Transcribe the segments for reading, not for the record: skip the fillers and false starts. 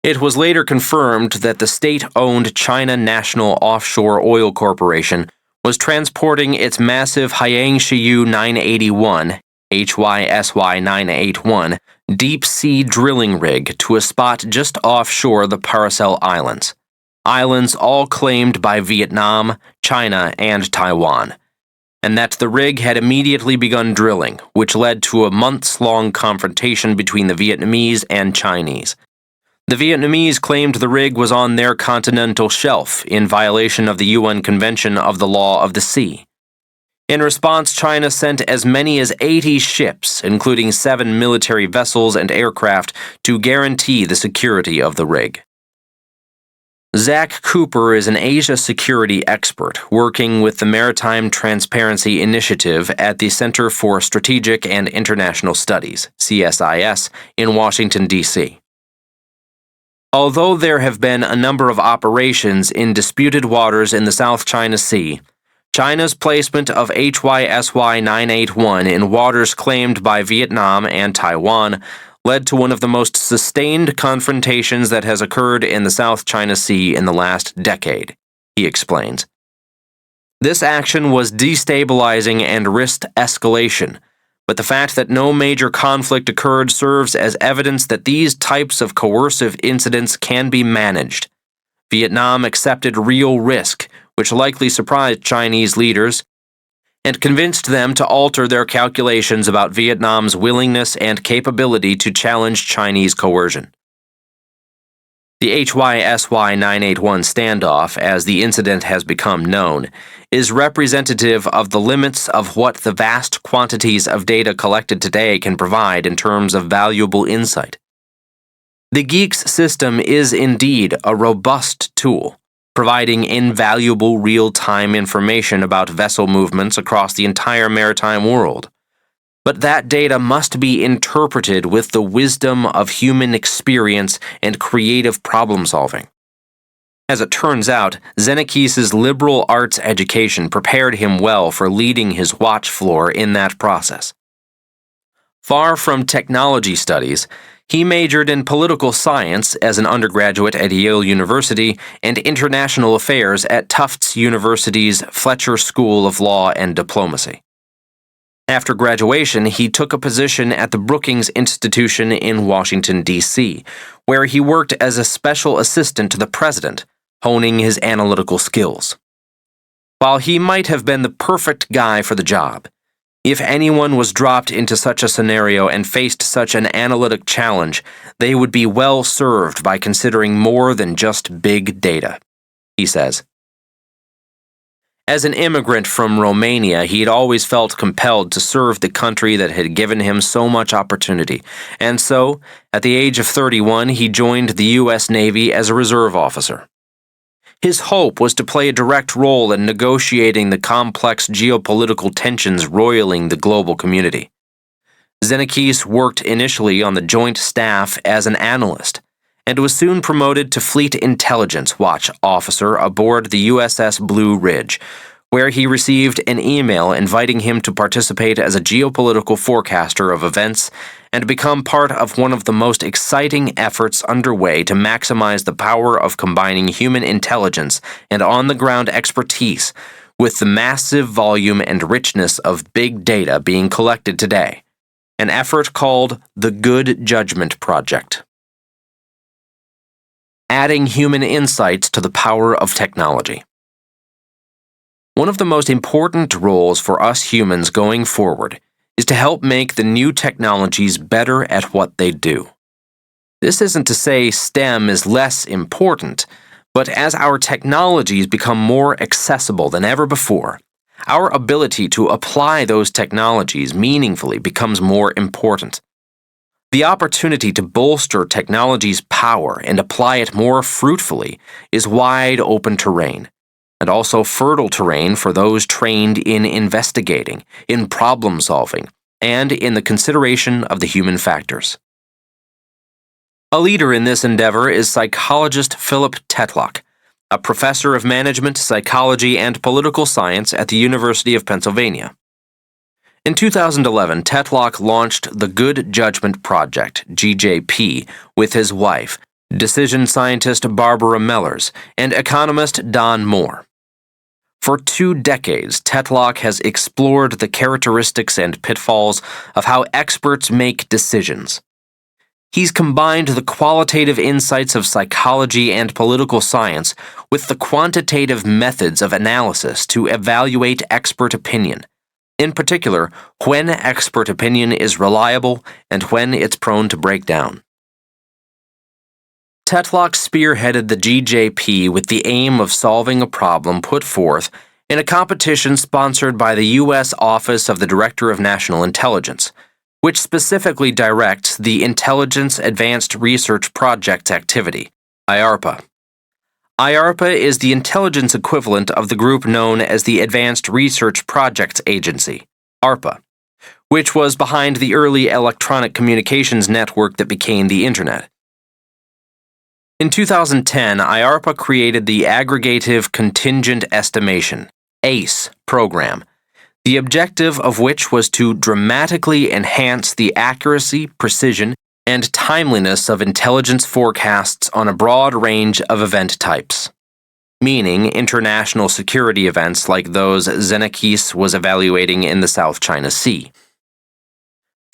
It was later confirmed that the state-owned China National Offshore Oil Corporation was transporting its massive Hyangshiyu 981, HYSY 981, deep-sea drilling rig to a spot just offshore the Paracel Islands. Islands all claimed by Vietnam, China, and Taiwan, and that the rig had immediately begun drilling, which led to a months-long confrontation between the Vietnamese and Chinese. The Vietnamese claimed the rig was on their continental shelf in violation of the UN Convention of the Law of the Sea. In response, China sent as many as 80 ships, including 7 military vessels and aircraft, to guarantee the security of the rig. Zach Cooper is an Asia security expert working with the Maritime Transparency Initiative at the Center for Strategic and International Studies, CSIS, in Washington, D.C. Although there have been a number of operations in disputed waters in the South China Sea, China's placement of HYSY 981 in waters claimed by Vietnam and Taiwan led to one of the most sustained confrontations that has occurred in the South China Sea in the last decade, he explains. This action was destabilizing and risked escalation, but the fact that no major conflict occurred serves as evidence that these types of coercive incidents can be managed. Vietnam accepted real risk, which likely surprised Chinese leaders, and convinced them to alter their calculations about Vietnam's willingness and capability to challenge Chinese coercion. The HYSY 981 standoff, as the incident has become known, is representative of the limits of what the vast quantities of data collected today can provide in terms of valuable insight. The GEEKS system is indeed a robust tool, providing invaluable real-time information about vessel movements across the entire maritime world. But that data must be interpreted with the wisdom of human experience and creative problem-solving. As it turns out, Xenakis's liberal arts education prepared him well for leading his watch floor in that process. Far from technology studies, he majored in political science as an undergraduate at Yale University and international affairs at Tufts University's Fletcher School of Law and Diplomacy. After graduation, he took a position at the Brookings Institution in Washington, D.C., where he worked as a special assistant to the president, honing his analytical skills. While he might have been the perfect guy for the job, if anyone was dropped into such a scenario and faced such an analytic challenge, they would be well served by considering more than just big data, he says. As an immigrant from Romania, he had always felt compelled to serve the country that had given him so much opportunity, and so, at the age of 31, he joined the U.S. Navy as a reserve officer. His hope was to play a direct role in negotiating the complex geopolitical tensions roiling the global community. Xenakis worked initially on the Joint Staff as an analyst, and was soon promoted to Fleet Intelligence Watch officer aboard the USS Blue Ridge, where he received an email inviting him to participate as a geopolitical forecaster of events and become part of one of the most exciting efforts underway to maximize the power of combining human intelligence and on-the-ground expertise with the massive volume and richness of big data being collected today, an effort called the Good Judgment Project. Adding human insights to the power of technology. One of the most important roles for us humans going forward is to help make the new technologies better at what they do. This isn't to say STEM is less important, but as our technologies become more accessible than ever before, our ability to apply those technologies meaningfully becomes more important. The opportunity to bolster technology's power and apply it more fruitfully is wide open terrain, and also fertile terrain for those trained in investigating, in problem-solving, and in the consideration of the human factors. A leader in this endeavor is psychologist Philip Tetlock, a professor of management, psychology, and political science at the University of Pennsylvania. In 2011, Tetlock launched the Good Judgment Project, GJP, with his wife, decision scientist Barbara Mellers, and economist Don Moore. For 2 decades, Tetlock has explored the characteristics and pitfalls of how experts make decisions. He's combined the qualitative insights of psychology and political science with the quantitative methods of analysis to evaluate expert opinion, in particular, when expert opinion is reliable and when it's prone to breakdown. Tetlock spearheaded the GJP with the aim of solving a problem put forth in a competition sponsored by the U.S. Office of the Director of National Intelligence, which specifically directs the Intelligence Advanced Research Projects activity, IARPA. IARPA is the intelligence equivalent of the group known as the Advanced Research Projects Agency, ARPA, which was behind the early electronic communications network that became the Internet. In 2010, IARPA created the Aggregative Contingent Estimation, ACE, program, the objective of which was to dramatically enhance the accuracy, precision, and timeliness of intelligence forecasts on a broad range of event types, meaning international security events like those Zenekis was evaluating in the South China Sea.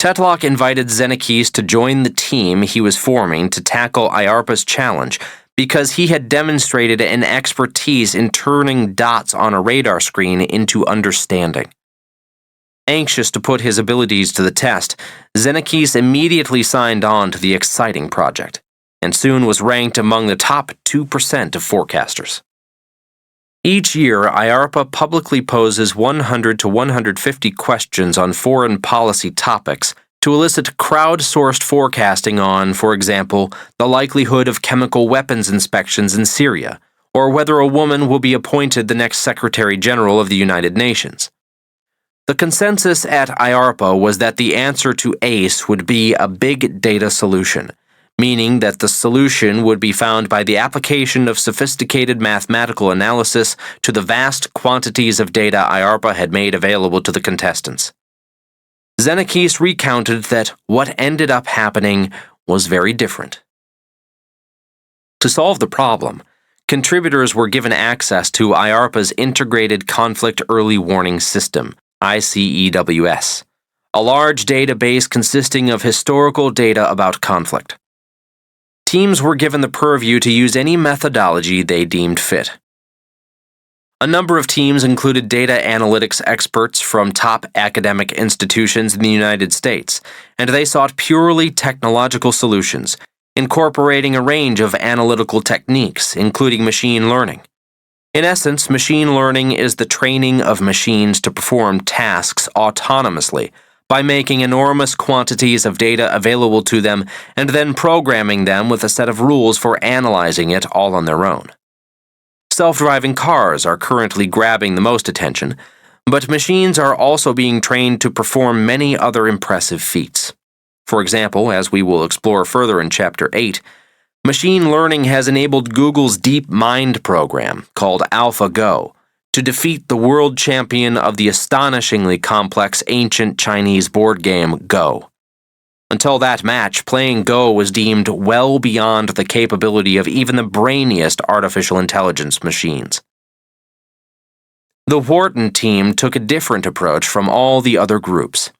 Tetlock invited Zenekis to join the team he was forming to tackle IARPA's challenge because he had demonstrated an expertise in turning dots on a radar screen into understanding. Anxious to put his abilities to the test, Zenekis immediately signed on to the exciting project, and soon was ranked among the top 2% of forecasters. Each year, IARPA publicly poses 100 to 150 questions on foreign policy topics to elicit crowd-sourced forecasting on, for example, the likelihood of chemical weapons inspections in Syria, or whether a woman will be appointed the next Secretary General of the United Nations. The consensus at IARPA was that the answer to ACE would be a big data solution, meaning that the solution would be found by the application of sophisticated mathematical analysis to the vast quantities of data IARPA had made available to the contestants. Zenekis recounted that what ended up happening was very different. To solve the problem, contributors were given access to IARPA's Integrated Conflict Early Warning System, ICEWS, a large database consisting of historical data about conflict. Teams were given the purview to use any methodology they deemed fit. A number of teams included data analytics experts from top academic institutions in the United States, and they sought purely technological solutions, incorporating a range of analytical techniques, including machine learning. In essence, machine learning is the training of machines to perform tasks autonomously by making enormous quantities of data available to them and then programming them with a set of rules for analyzing it all on their own. Self-driving cars are currently grabbing the most attention, but machines are also being trained to perform many other impressive feats. For example, as we will explore further in Chapter 8, machine learning has enabled Google's DeepMind program, called AlphaGo, to defeat the world champion of the astonishingly complex ancient Chinese board game Go. Until that match, playing Go was deemed well beyond the capability of even the brainiest artificial intelligence machines. The Wharton team took a different approach from all the other groups.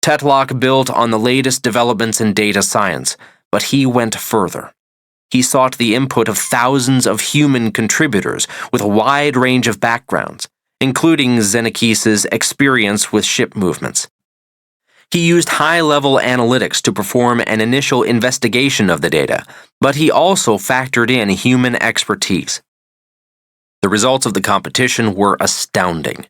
Tetlock built on the latest developments in data science, but he went further. He sought the input of thousands of human contributors with a wide range of backgrounds, including Zenekis' experience with ship movements. He used high-level analytics to perform an initial investigation of the data, but he also factored in human expertise. The results of the competition were astounding.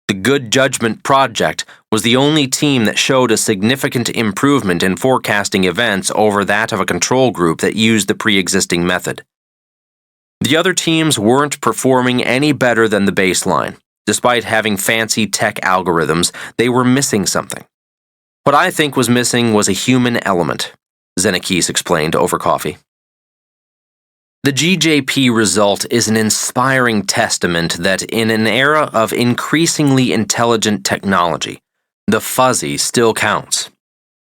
The Good Judgment Project was the only team that showed a significant improvement in forecasting events over that of a control group that used the pre-existing method. The other teams weren't performing any better than the baseline. Despite having fancy tech algorithms, they were missing something. What I think was missing was a human element, Zenekis explained over coffee. The GJP result is an inspiring testament that in an era of increasingly intelligent technology, the fuzzy still counts.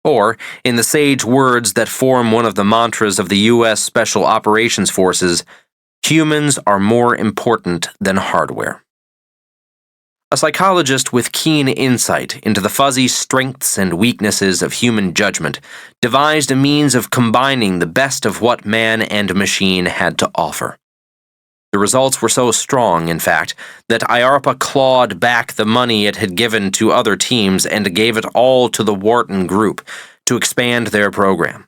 Or, in the sage words that form one of the mantras of the U.S. Special Operations Forces, humans are more important than hardware. A psychologist with keen insight into the fuzzy strengths and weaknesses of human judgment devised a means of combining the best of what man and machine had to offer. The results were so strong, in fact, that IARPA clawed back the money it had given to other teams and gave it all to the Wharton Group to expand their program.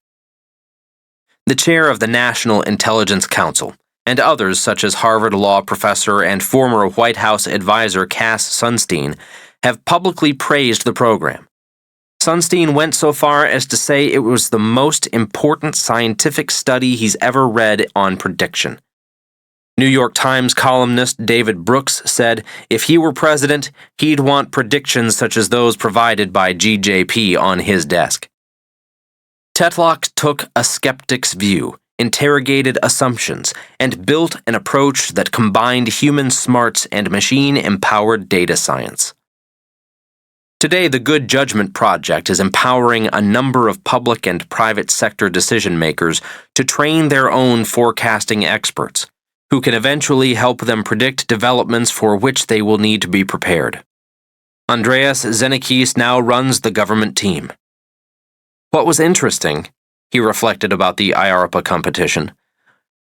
The chair of the National Intelligence Council, and others such as Harvard Law professor and former White House advisor Cass Sunstein, have publicly praised the program. Sunstein went so far as to say it was the most important scientific study he's ever read on prediction. New York Times columnist David Brooks said if he were president, he'd want predictions such as those provided by GJP on his desk. Tetlock took a skeptic's view, interrogated assumptions, and built an approach that combined human smarts and machine-empowered data science. Today, the Good Judgment Project is empowering a number of public and private sector decision-makers to train their own forecasting experts, who can eventually help them predict developments for which they will need to be prepared. Andreas Zenikis now runs the government team. What was interesting, he reflected about the IARPA competition,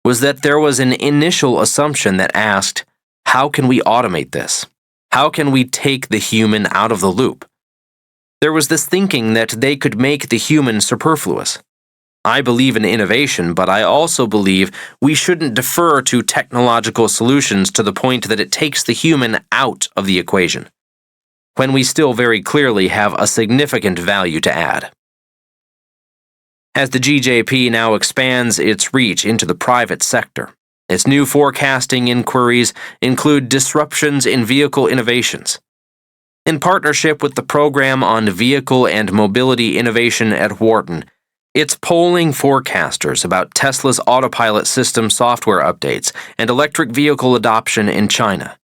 was that there was an initial assumption that asked, how can we automate this? How can we take the human out of the loop? There was this thinking that they could make the human superfluous. I believe in innovation, but I also believe we shouldn't defer to technological solutions to the point that it takes the human out of the equation, when we still very clearly have a significant value to add. As the GJP now expands its reach into the private sector, its new forecasting inquiries include disruptions in vehicle innovations. In partnership with the Program on Vehicle and Mobility Innovation at Wharton, it's polling forecasters about Tesla's autopilot system software updates and electric vehicle adoption in China.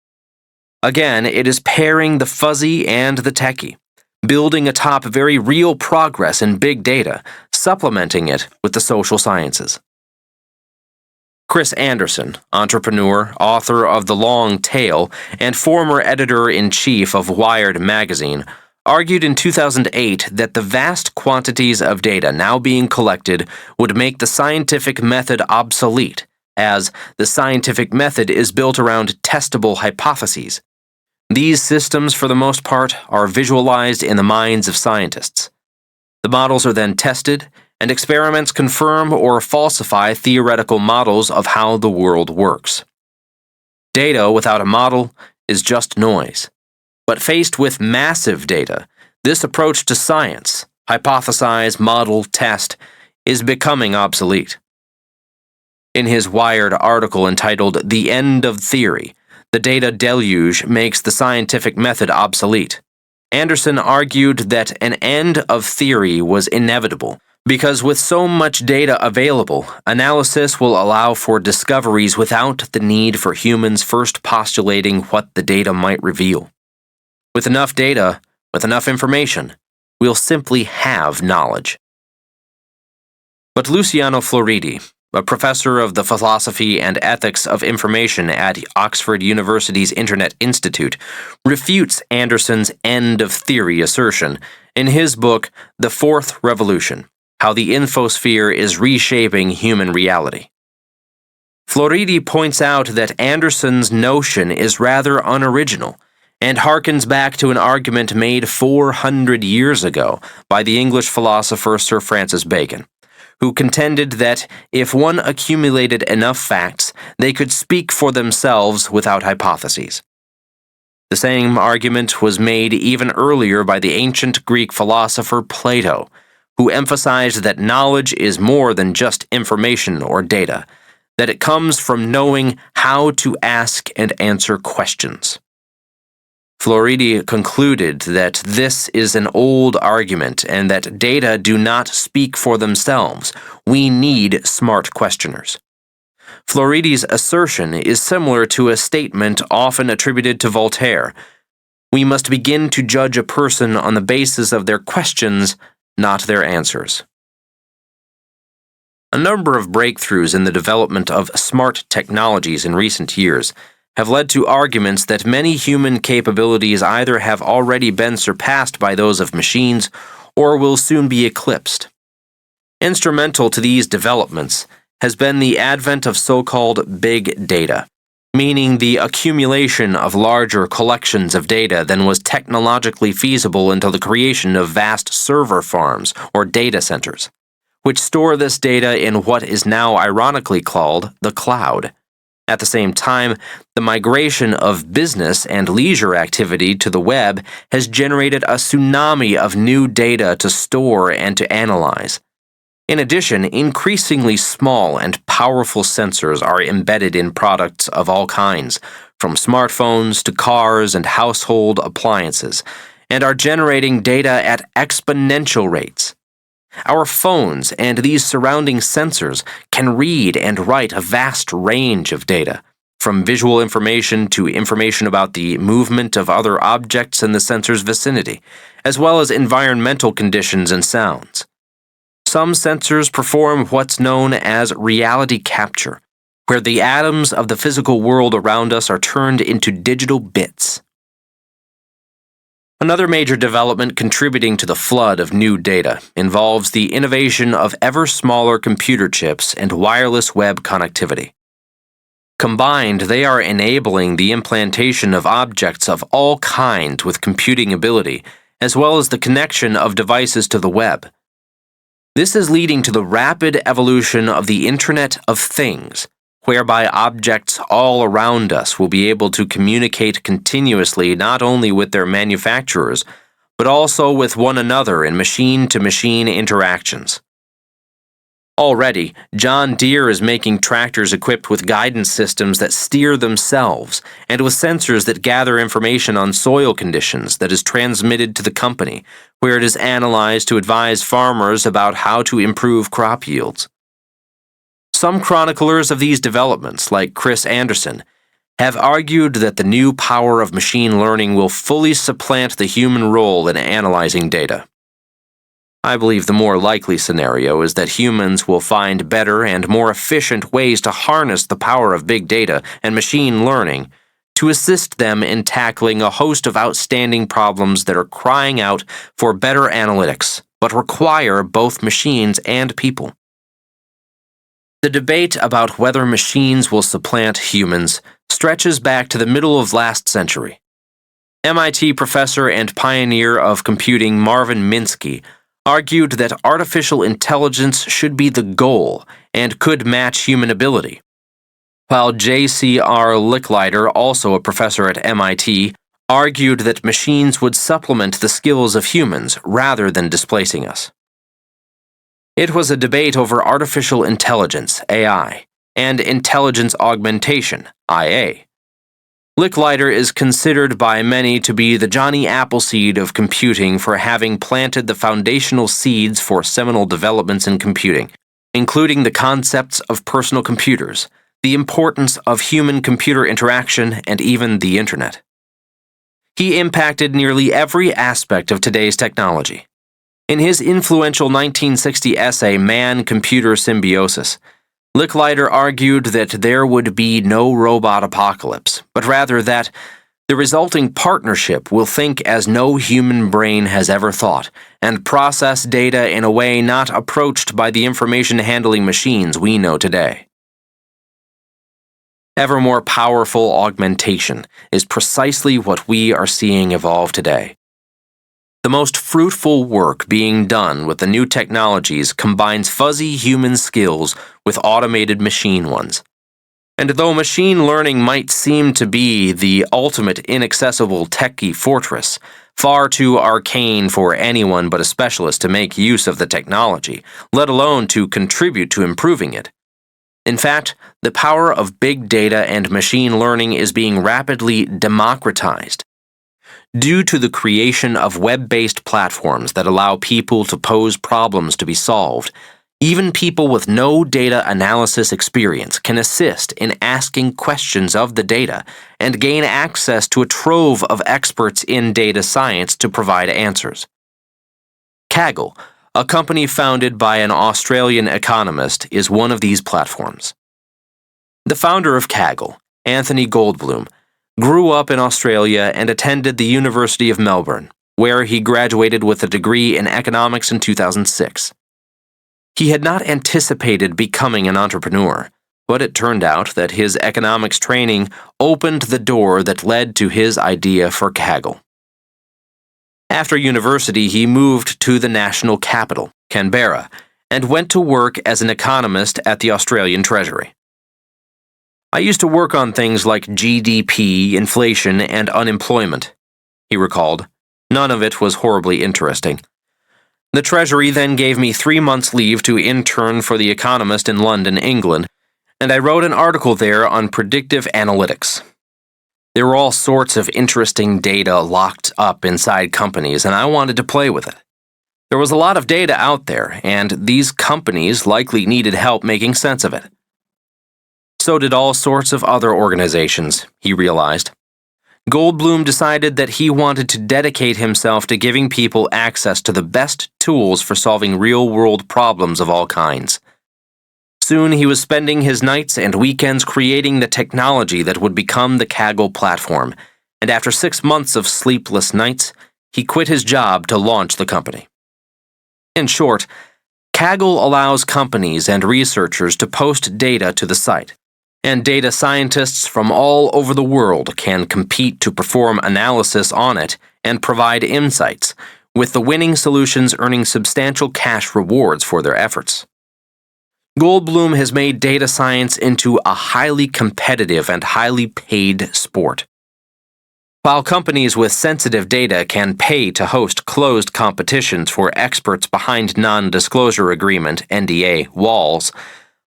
Again, it is pairing the fuzzy and the techie, building atop very real progress in big data, supplementing it with the social sciences. Chris Anderson, entrepreneur, author of The Long Tail, and former editor-in-chief of Wired magazine, argued in 2008 that the vast quantities of data now being collected would make the scientific method obsolete, as the scientific method is built around testable hypotheses. These systems, for the most part, are visualized in the minds of scientists. The models are then tested, and experiments confirm or falsify theoretical models of how the world works. Data without a model is just noise. But faced with massive data, this approach to science, hypothesize, model, test, is becoming obsolete. In his Wired article entitled The End of Theory, The Data Deluge Makes the Scientific Method Obsolete, Anderson argued that an end of theory was inevitable, because with so much data available, analysis will allow for discoveries without the need for humans first postulating what the data might reveal. With enough data, with enough information, we'll simply have knowledge. But Luciano Floridi, a professor of the philosophy and ethics of information at Oxford University's Internet Institute, refutes Anderson's end-of-theory assertion in his book, The Fourth Revolution: How the Infosphere is Reshaping Human Reality. Floridi points out that Anderson's notion is rather unoriginal, and harkens back to an argument made 400 years ago by the English philosopher Sir Francis Bacon, who contended that if one accumulated enough facts, they could speak for themselves without hypotheses. The same argument was made even earlier by the ancient Greek philosopher Plato, who emphasized that knowledge is more than just information or data, that it comes from knowing how to ask and answer questions. Floridi concluded that this is an old argument and that data do not speak for themselves. We need smart questioners. Floridi's assertion is similar to a statement often attributed to Voltaire: we must begin to judge a person on the basis of their questions, not their answers. A number of breakthroughs in the development of smart technologies in recent years have led to arguments that many human capabilities either have already been surpassed by those of machines or will soon be eclipsed. Instrumental to these developments has been the advent of so-called big data, meaning the accumulation of larger collections of data than was technologically feasible until the creation of vast server farms or data centers, which store this data in what is now ironically called the cloud. At the same time, the migration of business and leisure activity to the web has generated a tsunami of new data to store and to analyze. In addition, increasingly small and powerful sensors are embedded in products of all kinds, from smartphones to cars and household appliances, and are generating data at exponential rates. Our phones and these surrounding sensors can read and write a vast range of data, from visual information to information about the movement of other objects in the sensor's vicinity, as well as environmental conditions and sounds. Some sensors perform what's known as reality capture, where the atoms of the physical world around us are turned into digital bits. Another major development contributing to the flood of new data involves the innovation of ever smaller computer chips and wireless web connectivity. Combined, they are enabling the implantation of objects of all kinds with computing ability, as well as the connection of devices to the web. This is leading to the rapid evolution of the Internet of Things, whereby objects all around us will be able to communicate continuously not only with their manufacturers, but also with one another in machine-to-machine interactions. Already, John Deere is making tractors equipped with guidance systems that steer themselves and with sensors that gather information on soil conditions that is transmitted to the company, where it is analyzed to advise farmers about how to improve crop yields. Some chroniclers of these developments, like Chris Anderson, have argued that the new power of machine learning will fully supplant the human role in analyzing data. I believe the more likely scenario is that humans will find better and more efficient ways to harness the power of big data and machine learning to assist them in tackling a host of outstanding problems that are crying out for better analytics, but require both machines and people. The debate about whether machines will supplant humans stretches back to the middle of last century. MIT professor and pioneer of computing Marvin Minsky argued that artificial intelligence should be the goal and could match human ability, while J.C.R. Licklider, also a professor at MIT, argued that machines would supplement the skills of humans rather than displacing us. It was a debate over artificial intelligence, AI, and intelligence augmentation, IA. Licklider is considered by many to be the Johnny Appleseed of computing for having planted the foundational seeds for seminal developments in computing, including the concepts of personal computers, the importance of human-computer interaction, and even the Internet. He impacted nearly every aspect of today's technology. In his influential 1960 essay, Man-Computer Symbiosis, Licklider argued that there would be no robot apocalypse, but rather that the resulting partnership will think as no human brain has ever thought, and process data in a way not approached by the information-handling machines we know today. Ever more powerful augmentation is precisely what we are seeing evolve today. The most fruitful work being done with the new technologies combines fuzzy human skills with automated machine ones. And though machine learning might seem to be the ultimate inaccessible techie fortress, far too arcane for anyone but a specialist to make use of the technology, let alone to contribute to improving it. In fact, the power of big data and machine learning is being rapidly democratized. Due to the creation of web-based platforms that allow people to pose problems to be solved, even people with no data analysis experience can assist in asking questions of the data and gain access to a trove of experts in data science to provide answers. Kaggle, a company founded by an Australian economist, is one of these platforms. The founder of Kaggle, Anthony Goldbloom, grew up in Australia and attended the University of Melbourne, where he graduated with a degree in economics in 2006. He had not anticipated becoming an entrepreneur, but it turned out that his economics training opened the door that led to his idea for Kaggle. After university, he moved to the national capital, Canberra, and went to work as an economist at the Australian Treasury. "I used to work on things like GDP, inflation, and unemployment," he recalled. None of it was horribly interesting. The Treasury then gave me 3 months' leave to intern for The Economist in London, England, and I wrote an article there on predictive analytics. There were all sorts of interesting data locked up inside companies, and I wanted to play with it. There was a lot of data out there, and these companies likely needed help making sense of it. So did all sorts of other organizations, he realized. Goldbloom decided that he wanted to dedicate himself to giving people access to the best tools for solving real-world problems of all kinds. Soon he was spending his nights and weekends creating the technology that would become the Kaggle platform, and after 6 months of sleepless nights, he quit his job to launch the company. In short, Kaggle allows companies and researchers to post data to the site, and data scientists from all over the world can compete to perform analysis on it and provide insights, with the winning solutions earning substantial cash rewards for their efforts. Goldbloom has made data science into a highly competitive and highly paid sport. While companies with sensitive data can pay to host closed competitions for experts behind non-disclosure agreement (NDA) walls,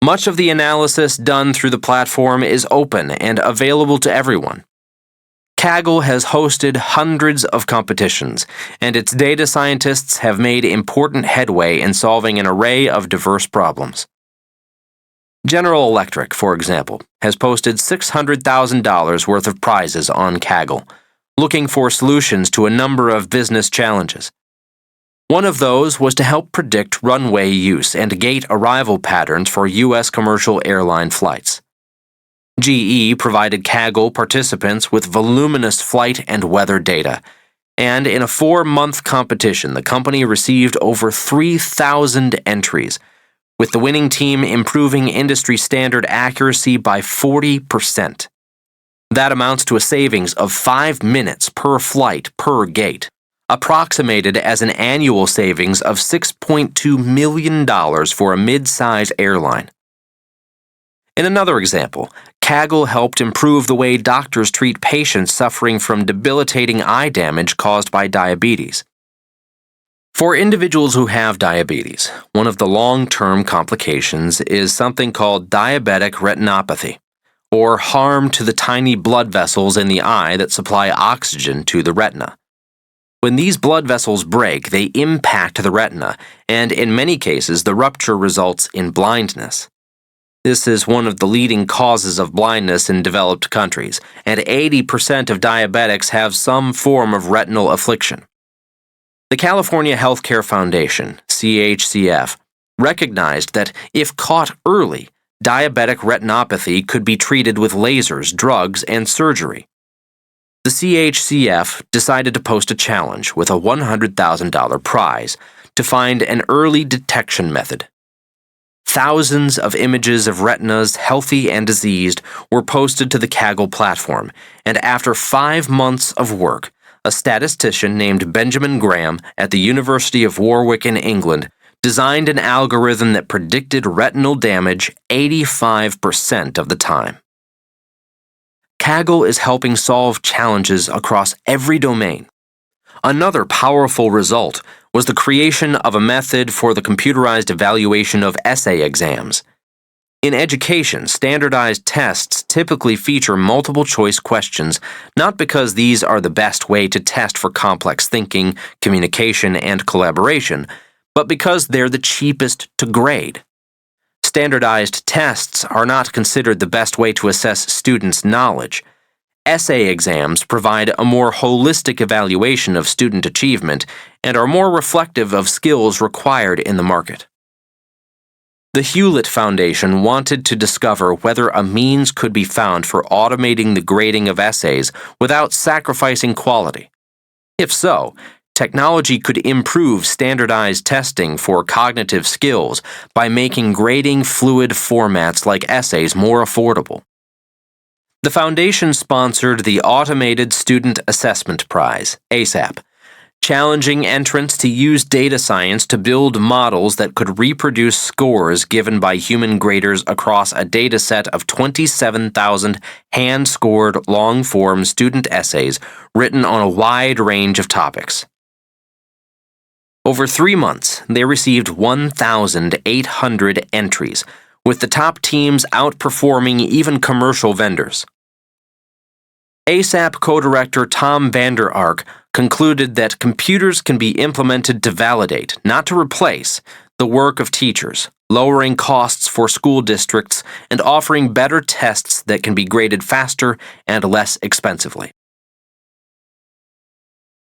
much of the analysis done through the platform is open and available to everyone. Kaggle has hosted hundreds of competitions, and its data scientists have made important headway in solving an array of diverse problems. General Electric, for example, has posted $600,000 worth of prizes on Kaggle, looking for solutions to a number of business challenges. One of those was to help predict runway use and gate arrival patterns for U.S. commercial airline flights. GE provided Kaggle participants with voluminous flight and weather data, and in a 4-month competition, the company received over 3,000 entries, with the winning team improving industry standard accuracy by 40%. That amounts to a savings of 5 minutes per flight per gate, approximated as an annual savings of $6.2 million for a mid-size airline. In another example, Kaggle helped improve the way doctors treat patients suffering from debilitating eye damage caused by diabetes. For individuals who have diabetes, one of the long-term complications is something called diabetic retinopathy, or harm to the tiny blood vessels in the eye that supply oxygen to the retina. When these blood vessels break, they impact the retina, and in many cases, the rupture results in blindness. This is one of the leading causes of blindness in developed countries, and 80% of diabetics have some form of retinal affliction. The California Healthcare Foundation, CHCF, recognized that if caught early, diabetic retinopathy could be treated with lasers, drugs, and surgery. The CHCF decided to post a challenge with a $100,000 prize to find an early detection method. Thousands of images of retinas, healthy and diseased, were posted to the Kaggle platform, and after 5 months of work, a statistician named Benjamin Graham at the University of Warwick in England designed an algorithm that predicted retinal damage 85% of the time. Kaggle is helping solve challenges across every domain. Another powerful result was the creation of a method for the computerized evaluation of essay exams. In education, standardized tests typically feature multiple-choice questions, not because these are the best way to test for complex thinking, communication, and collaboration, but because they're the cheapest to grade. Standardized tests are not considered the best way to assess students' knowledge. Essay exams provide a more holistic evaluation of student achievement and are more reflective of skills required in the market. The Hewlett Foundation wanted to discover whether a means could be found for automating the grading of essays without sacrificing quality. If so, technology could improve standardized testing for cognitive skills by making grading fluid formats like essays more affordable. The foundation sponsored the Automated Student Assessment Prize, ASAP, challenging entrants to use data science to build models that could reproduce scores given by human graders across a dataset of 27,000 hand-scored long-form student essays written on a wide range of topics. Over 3 months, they received 1,800 entries, with the top teams outperforming even commercial vendors. ASAP co-director Tom Vander Ark concluded that computers can be implemented to validate, not to replace, the work of teachers, lowering costs for school districts and offering better tests that can be graded faster and less expensively.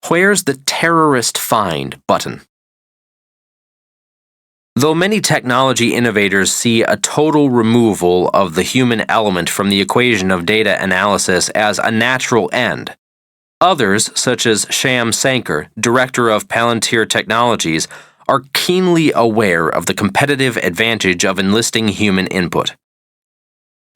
Where's the terrorist find button? Though many technology innovators see a total removal of the human element from the equation of data analysis as a natural end, others, such as Shyam Sankar, director of Palantir Technologies, are keenly aware of the competitive advantage of enlisting human input.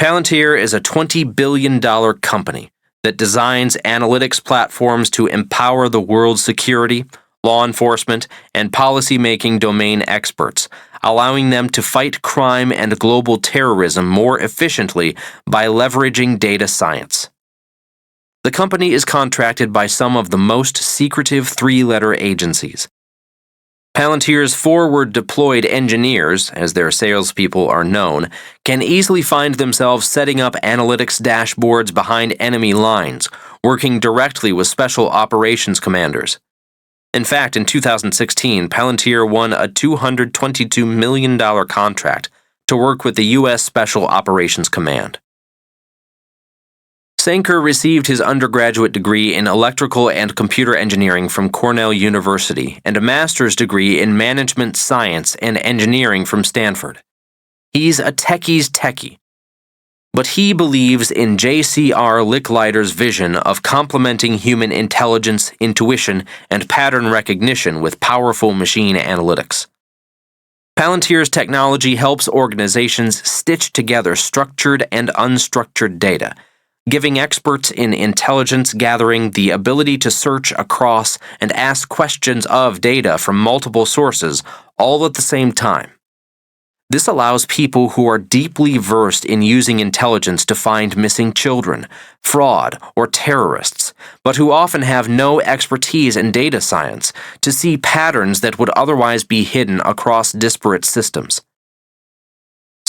Palantir is a $20 billion company that designs analytics platforms to empower the world's security, law enforcement, and policy-making domain experts, allowing them to fight crime and global terrorism more efficiently by leveraging data science. The company is contracted by some of the most secretive three-letter agencies. Palantir's forward-deployed engineers, as their salespeople are known, can easily find themselves setting up analytics dashboards behind enemy lines, working directly with special operations commanders. In fact, in 2016, Palantir won a $222 million contract to work with the U.S. Special Operations Command. Sankar received his undergraduate degree in electrical and computer engineering from Cornell University and a master's degree in management science and engineering from Stanford. He's a techie's techie. But he believes in J.C.R. Licklider's vision of complementing human intelligence, intuition, and pattern recognition with powerful machine analytics. Palantir's technology helps organizations stitch together structured and unstructured data, giving experts in intelligence gathering the ability to search across and ask questions of data from multiple sources all at the same time. This allows people who are deeply versed in using intelligence to find missing children, fraud, or terrorists, but who often have no expertise in data science, to see patterns that would otherwise be hidden across disparate systems.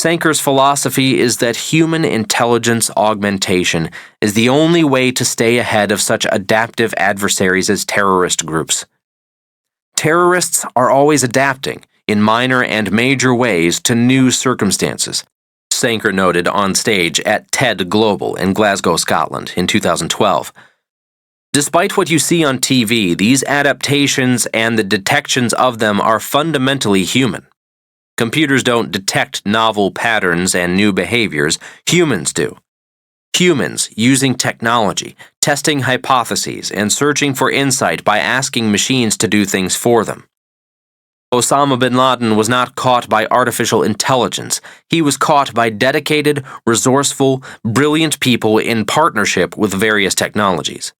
Sankar's philosophy is that human intelligence augmentation is the only way to stay ahead of such adaptive adversaries as terrorist groups. Terrorists are always adapting, in minor and major ways, to new circumstances, Sankar noted on stage at TED Global in Glasgow, Scotland, in 2012. Despite what you see on TV, these adaptations and the detections of them are fundamentally human. Computers don't detect novel patterns and new behaviors, humans do. Humans using technology, testing hypotheses, and searching for insight by asking machines to do things for them. Osama bin Laden was not caught by artificial intelligence. He was caught by dedicated, resourceful, brilliant people in partnership with various technologies.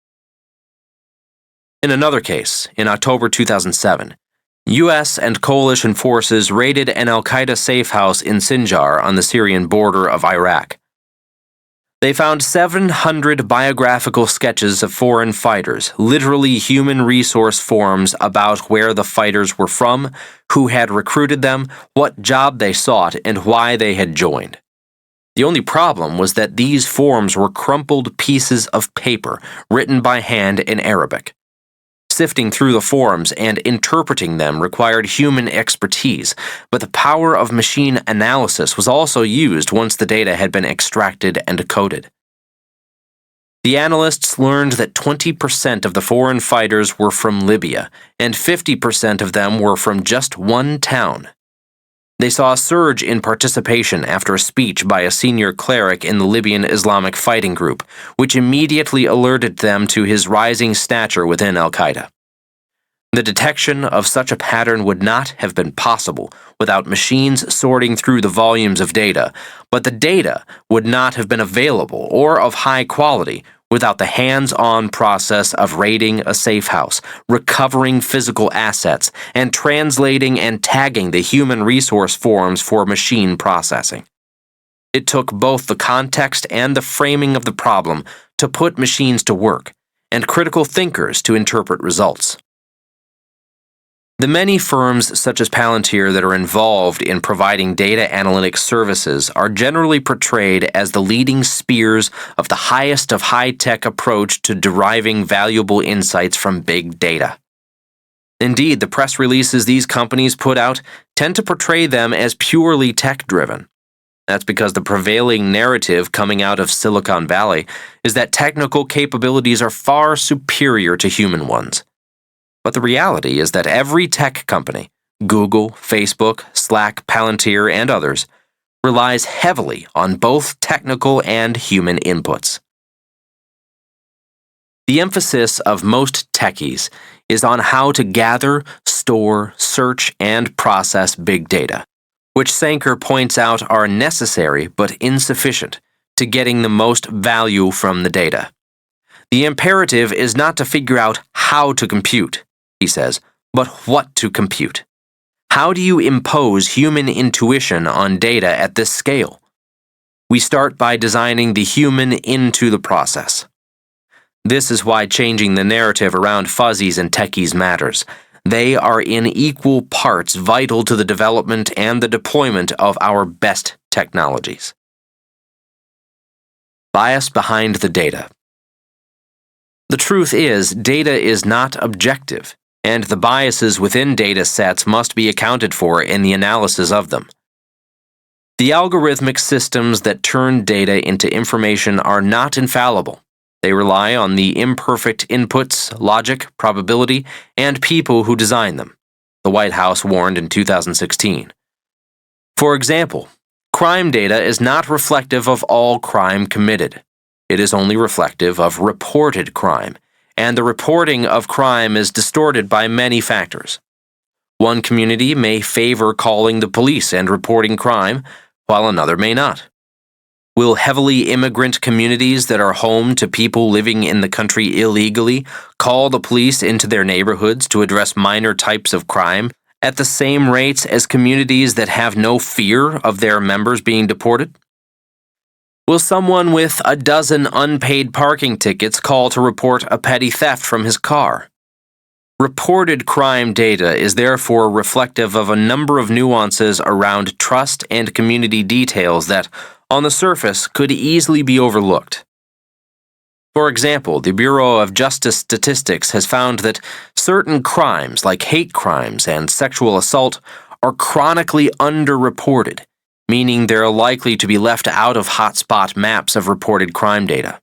In another case, in October 2007, U.S. and coalition forces raided an al-Qaeda safe house in Sinjar on the Syrian border of Iraq. They found 700 biographical sketches of foreign fighters, literally human resource forms about where the fighters were from, who had recruited them, what job they sought, and why they had joined. The only problem was that these forms were crumpled pieces of paper written by hand in Arabic. Sifting through the forms and interpreting them required human expertise, but the power of machine analysis was also used once the data had been extracted and decoded. The analysts learned that 20% of the foreign fighters were from Libya, and 50% of them were from just one town. They saw a surge in participation after a speech by a senior cleric in the Libyan Islamic fighting group, which immediately alerted them to his rising stature within al-Qaeda. The detection of such a pattern would not have been possible without machines sorting through the volumes of data, but the data would not have been available or of high quality without the hands-on process of raiding a safe house, recovering physical assets, and translating and tagging the human resource forms for machine processing. It took both the context and the framing of the problem to put machines to work, and critical thinkers to interpret results. The many firms such as Palantir that are involved in providing data analytics services are generally portrayed as the leading spears of the highest of high-tech approach to deriving valuable insights from big data. Indeed, the press releases these companies put out tend to portray them as purely tech-driven. That's because the prevailing narrative coming out of Silicon Valley is that technical capabilities are far superior to human ones. But the reality is that every tech company, Google, Facebook, Slack, Palantir, and others, relies heavily on both technical and human inputs. The emphasis of most techies is on how to gather, store, search, and process big data, which Sanker points out are necessary but insufficient to getting the most value from the data. The imperative is not to figure out how to compute, he says, but what to compute. How do you impose human intuition on data at this scale? We start by designing the human into the process. This is why changing the narrative around fuzzies and techies matters. They are in equal parts vital to the development and the deployment of our best technologies. Bias behind the data. The truth is, data is not objective, and the biases within data sets must be accounted for in the analysis of them. The algorithmic systems that turn data into information are not infallible. They rely on the imperfect inputs, logic, probability, and people who design them, the White House warned in 2016. For example, crime data is not reflective of all crime committed. It is only reflective of reported crime, and the reporting of crime is distorted by many factors. One community may favor calling the police and reporting crime, while another may not. Will heavily immigrant communities that are home to people living in the country illegally call the police into their neighborhoods to address minor types of crime at the same rates as communities that have no fear of their members being deported? Will someone with a dozen unpaid parking tickets call to report a petty theft from his car? Reported crime data is therefore reflective of a number of nuances around trust and community details that, on the surface, could easily be overlooked. For example, the Bureau of Justice Statistics has found that certain crimes, like hate crimes and sexual assault, are chronically underreported, meaning they're likely to be left out of hotspot maps of reported crime data.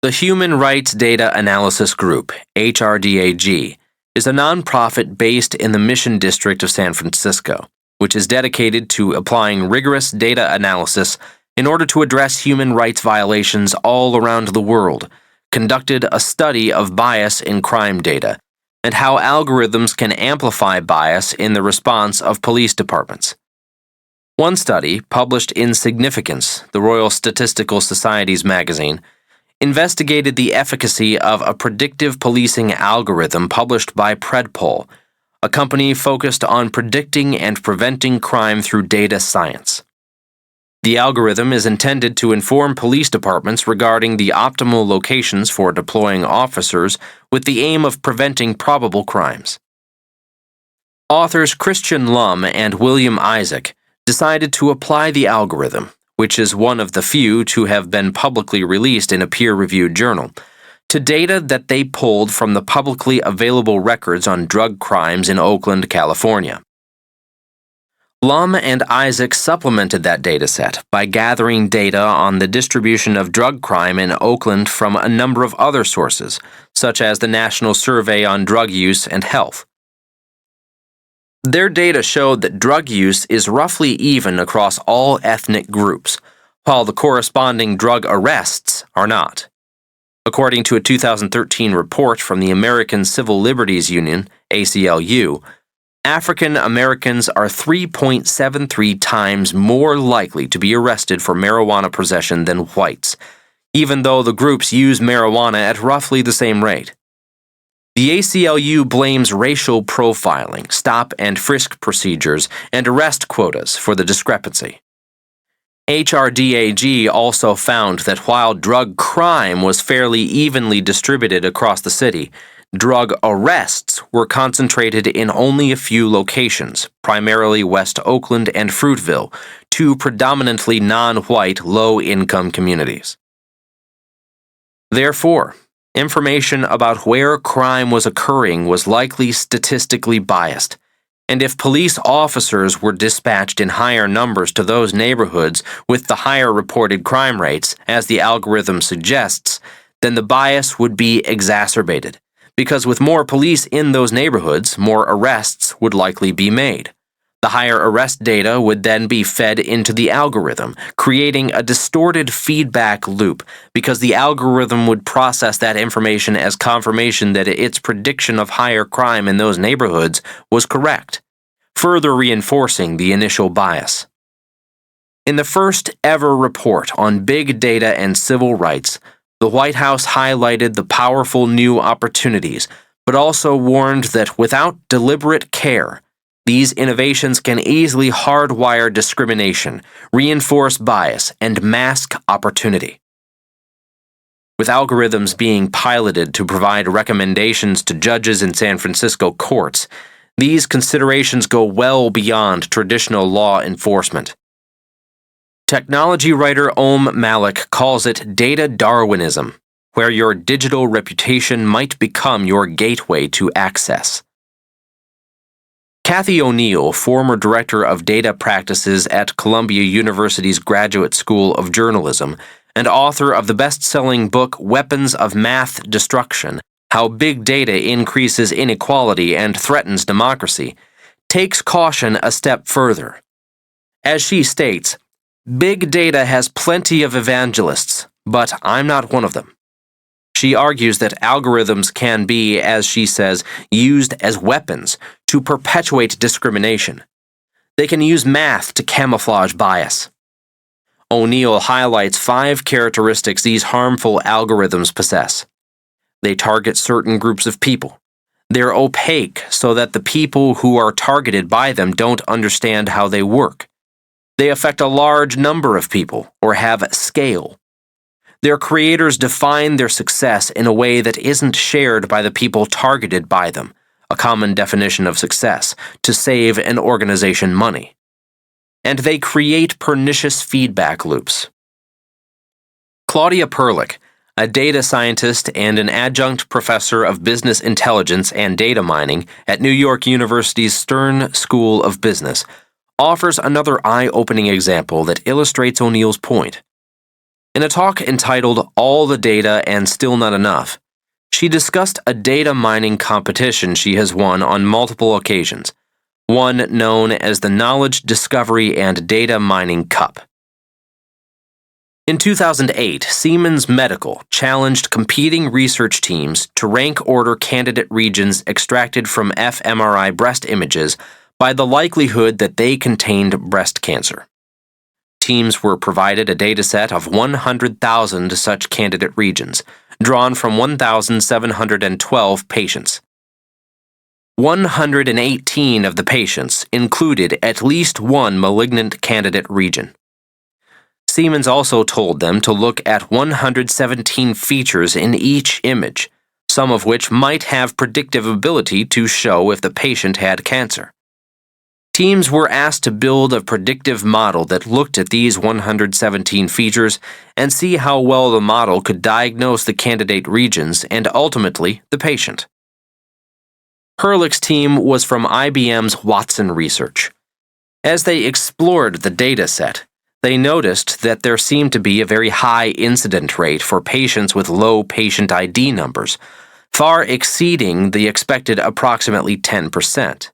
The Human Rights Data Analysis Group, HRDAG, is a nonprofit based in the Mission District of San Francisco, which is dedicated to applying rigorous data analysis in order to address human rights violations all around the world, conducted a study of bias in crime data, and how algorithms can amplify bias in the response of police departments. One study, published in Significance, the Royal Statistical Society's magazine, investigated the efficacy of a predictive policing algorithm published by Predpol, a company focused on predicting and preventing crime through data science. The algorithm is intended to inform police departments regarding the optimal locations for deploying officers with the aim of preventing probable crimes. Authors Christian Lum and William Isaac decided to apply the algorithm, which is one of the few to have been publicly released in a peer-reviewed journal, to data that they pulled from the publicly available records on drug crimes in Oakland, California. Blum and Isaac supplemented that dataset by gathering data on the distribution of drug crime in Oakland from a number of other sources, such as the National Survey on Drug Use and Health. Their data showed that drug use is roughly even across all ethnic groups, while the corresponding drug arrests are not. According to a 2013 report from the American Civil Liberties Union, ACLU, African Americans are 3.73 times more likely to be arrested for marijuana possession than whites, even though the groups use marijuana at roughly the same rate. The ACLU blames racial profiling, stop and frisk procedures, and arrest quotas for the discrepancy. HRDAG also found that while drug crime was fairly evenly distributed across the city, drug arrests were concentrated in only a few locations, primarily West Oakland and Fruitville, two predominantly non-white, low-income communities. Therefore, information about where crime was occurring was likely statistically biased, and if police officers were dispatched in higher numbers to those neighborhoods with the higher reported crime rates, as the algorithm suggests, then the bias would be exacerbated, because with more police in those neighborhoods, more arrests would likely be made. The higher arrest data would then be fed into the algorithm, creating a distorted feedback loop because the algorithm would process that information as confirmation that its prediction of higher crime in those neighborhoods was correct, further reinforcing the initial bias. In the first ever report on big data and civil rights, the White House highlighted the powerful new opportunities, but also warned that without deliberate care, these innovations can easily hardwire discrimination, reinforce bias, and mask opportunity. With algorithms being piloted to provide recommendations to judges in San Francisco courts, these considerations go well beyond traditional law enforcement. Technology writer Om Malik calls it data Darwinism, where your digital reputation might become your gateway to access. Kathy O'Neill, former director of data practices at Columbia University's Graduate School of Journalism and author of the best-selling book Weapons of Math Destruction: How Big Data Increases Inequality and Threatens Democracy, takes caution a step further. As she states, "Big data has plenty of evangelists, but I'm not one of them." She argues that algorithms can be, as she says, used as weapons to perpetuate discrimination. They can use math to camouflage bias. O'Neill highlights 5 characteristics these harmful algorithms possess. They target certain groups of people. They're opaque so that the people who are targeted by them don't understand how they work. They affect a large number of people or have scale. Their creators define their success in a way that isn't shared by the people targeted by them, a common definition of success, to save an organization money. And they create pernicious feedback loops. Claudia Perlich, a data scientist and an adjunct professor of business intelligence and data mining at New York University's Stern School of Business, offers another eye-opening example that illustrates O'Neill's point. In a talk entitled "All the Data and Still Not Enough," she discussed a data mining competition she has won on multiple occasions, one known as the Knowledge Discovery and Data Mining Cup. In 2008, Siemens Medical challenged competing research teams to rank order candidate regions extracted from fMRI breast images by the likelihood that they contained breast cancer. Teams were provided a dataset of 100,000 such candidate regions, drawn from 1,712 patients. 118 of the patients included at least one malignant candidate region. Siemens also told them to look at 117 features in each image, some of which might have predictive ability to show if the patient had cancer. Teams were asked to build a predictive model that looked at these 117 features and see how well the model could diagnose the candidate regions and ultimately the patient. Perlich's team was from IBM's Watson Research. As they explored the data set, they noticed that there seemed to be a very high incident rate for patients with low patient ID numbers, far exceeding the expected approximately 10%.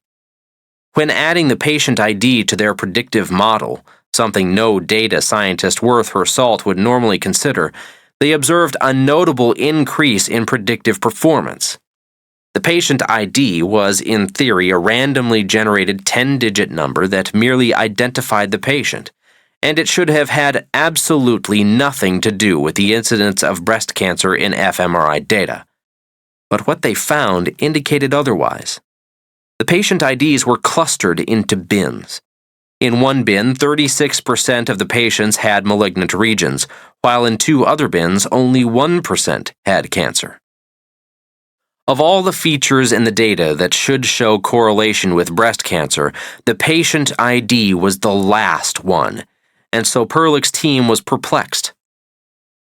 When adding the patient ID to their predictive model, something no data scientist worth her salt would normally consider, they observed a notable increase in predictive performance. The patient ID was, in theory, a randomly generated 10-digit number that merely identified the patient, and it should have had absolutely nothing to do with the incidence of breast cancer in fMRI data. But what they found indicated otherwise. The patient IDs were clustered into bins. In one bin, 36% of the patients had malignant regions, while in two other bins, only 1% had cancer. Of all the features in the data that should show correlation with breast cancer, the patient ID was the last one, and so Perlich's team was perplexed.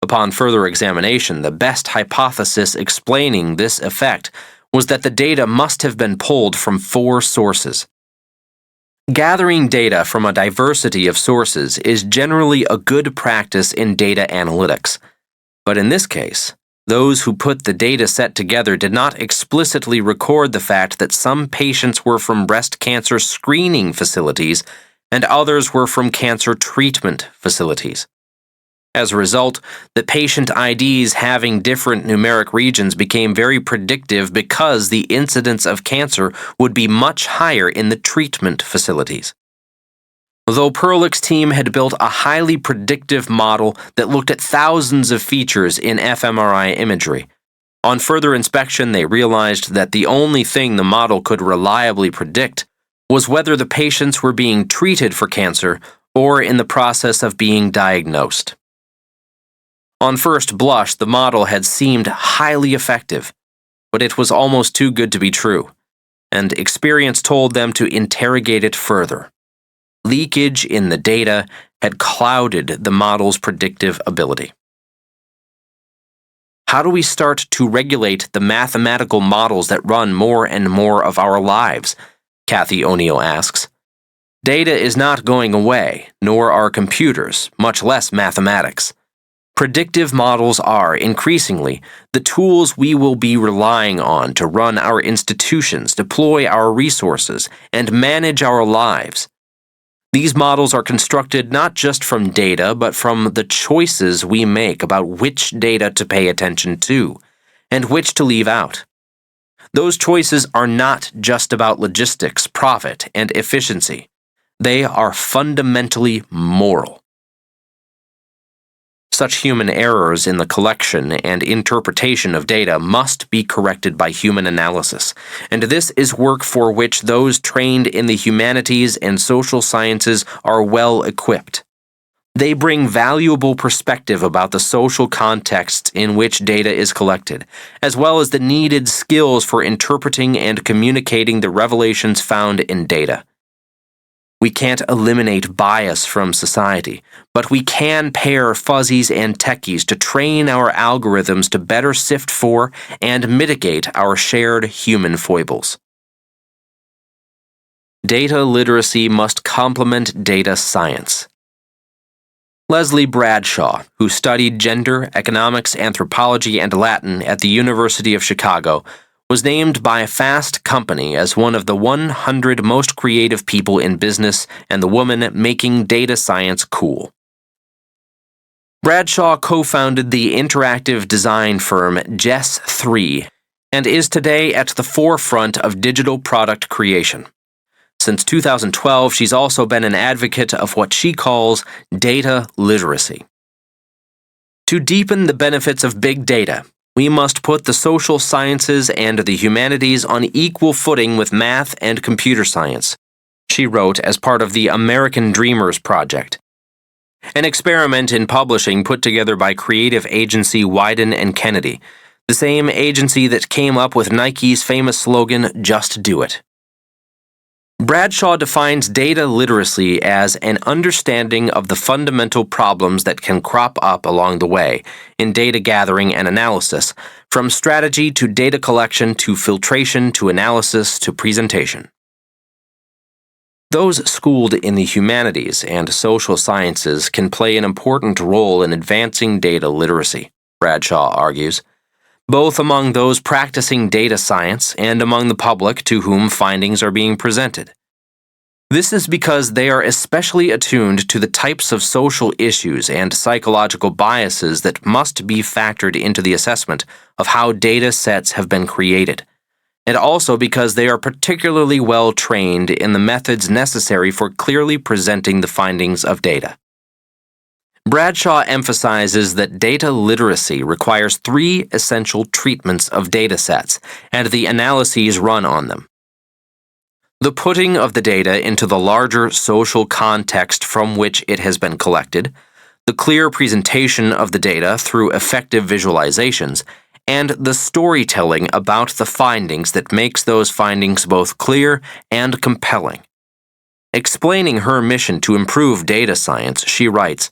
Upon further examination, the best hypothesis explaining this effect was that the data must have been pulled from 4 sources. Gathering data from a diversity of sources is generally a good practice in data analytics, but in this case, those who put the data set together did not explicitly record the fact that some patients were from breast cancer screening facilities and others were from cancer treatment facilities. As a result, the patient IDs having different numeric regions became very predictive because the incidence of cancer would be much higher in the treatment facilities. Though Perlich's team had built a highly predictive model that looked at thousands of features in fMRI imagery, on further inspection they realized that the only thing the model could reliably predict was whether the patients were being treated for cancer or in the process of being diagnosed. On first blush, the model had seemed highly effective, but it was almost too good to be true, and experience told them to interrogate it further. Leakage in the data had clouded the model's predictive ability. How do we start to regulate the mathematical models that run more and more of our lives? Kathy O'Neill asks. Data is not going away, nor are computers, much less mathematics. Predictive models are, increasingly, the tools we will be relying on to run our institutions, deploy our resources, and manage our lives. These models are constructed not just from data, but from the choices we make about which data to pay attention to, and which to leave out. Those choices are not just about logistics, profit, and efficiency. They are fundamentally moral. Such human errors in the collection and interpretation of data must be corrected by human analysis, and this is work for which those trained in the humanities and social sciences are well equipped. They bring valuable perspective about the social contexts in which data is collected, as well as the needed skills for interpreting and communicating the revelations found in data. We can't eliminate bias from society, but we can pair fuzzies and techies to train our algorithms to better sift for and mitigate our shared human foibles. Data literacy must complement data science. Leslie Bradshaw, who studied gender, economics, anthropology, and Latin at the University of Chicago, was named by Fast Company as one of the 100 most creative people in business and the woman making data science cool. Bradshaw co-founded the interactive design firm Jess3 and is today at the forefront of digital product creation. Since 2012, she's also been an advocate of what she calls data literacy. To deepen the benefits of big data, we must put the social sciences and the humanities on equal footing with math and computer science, she wrote as part of the American Dreamers Project, an experiment in publishing put together by creative agency Wyden and Kennedy, the same agency that came up with Nike's famous slogan, "Just Do It." Bradshaw defines data literacy as an understanding of the fundamental problems that can crop up along the way in data gathering and analysis, from strategy to data collection to filtration to analysis to presentation. Those schooled in the humanities and social sciences can play an important role in advancing data literacy, Bradshaw argues, both among those practicing data science and among the public to whom findings are being presented. This is because they are especially attuned to the types of social issues and psychological biases that must be factored into the assessment of how data sets have been created, and also because they are particularly well trained in the methods necessary for clearly presenting the findings of data. Bradshaw emphasizes that data literacy requires 3 essential treatments of data sets and the analyses run on them. The putting of the data into the larger social context from which it has been collected, the clear presentation of the data through effective visualizations, and the storytelling about the findings that makes those findings both clear and compelling. Explaining her mission to improve data science, she writes,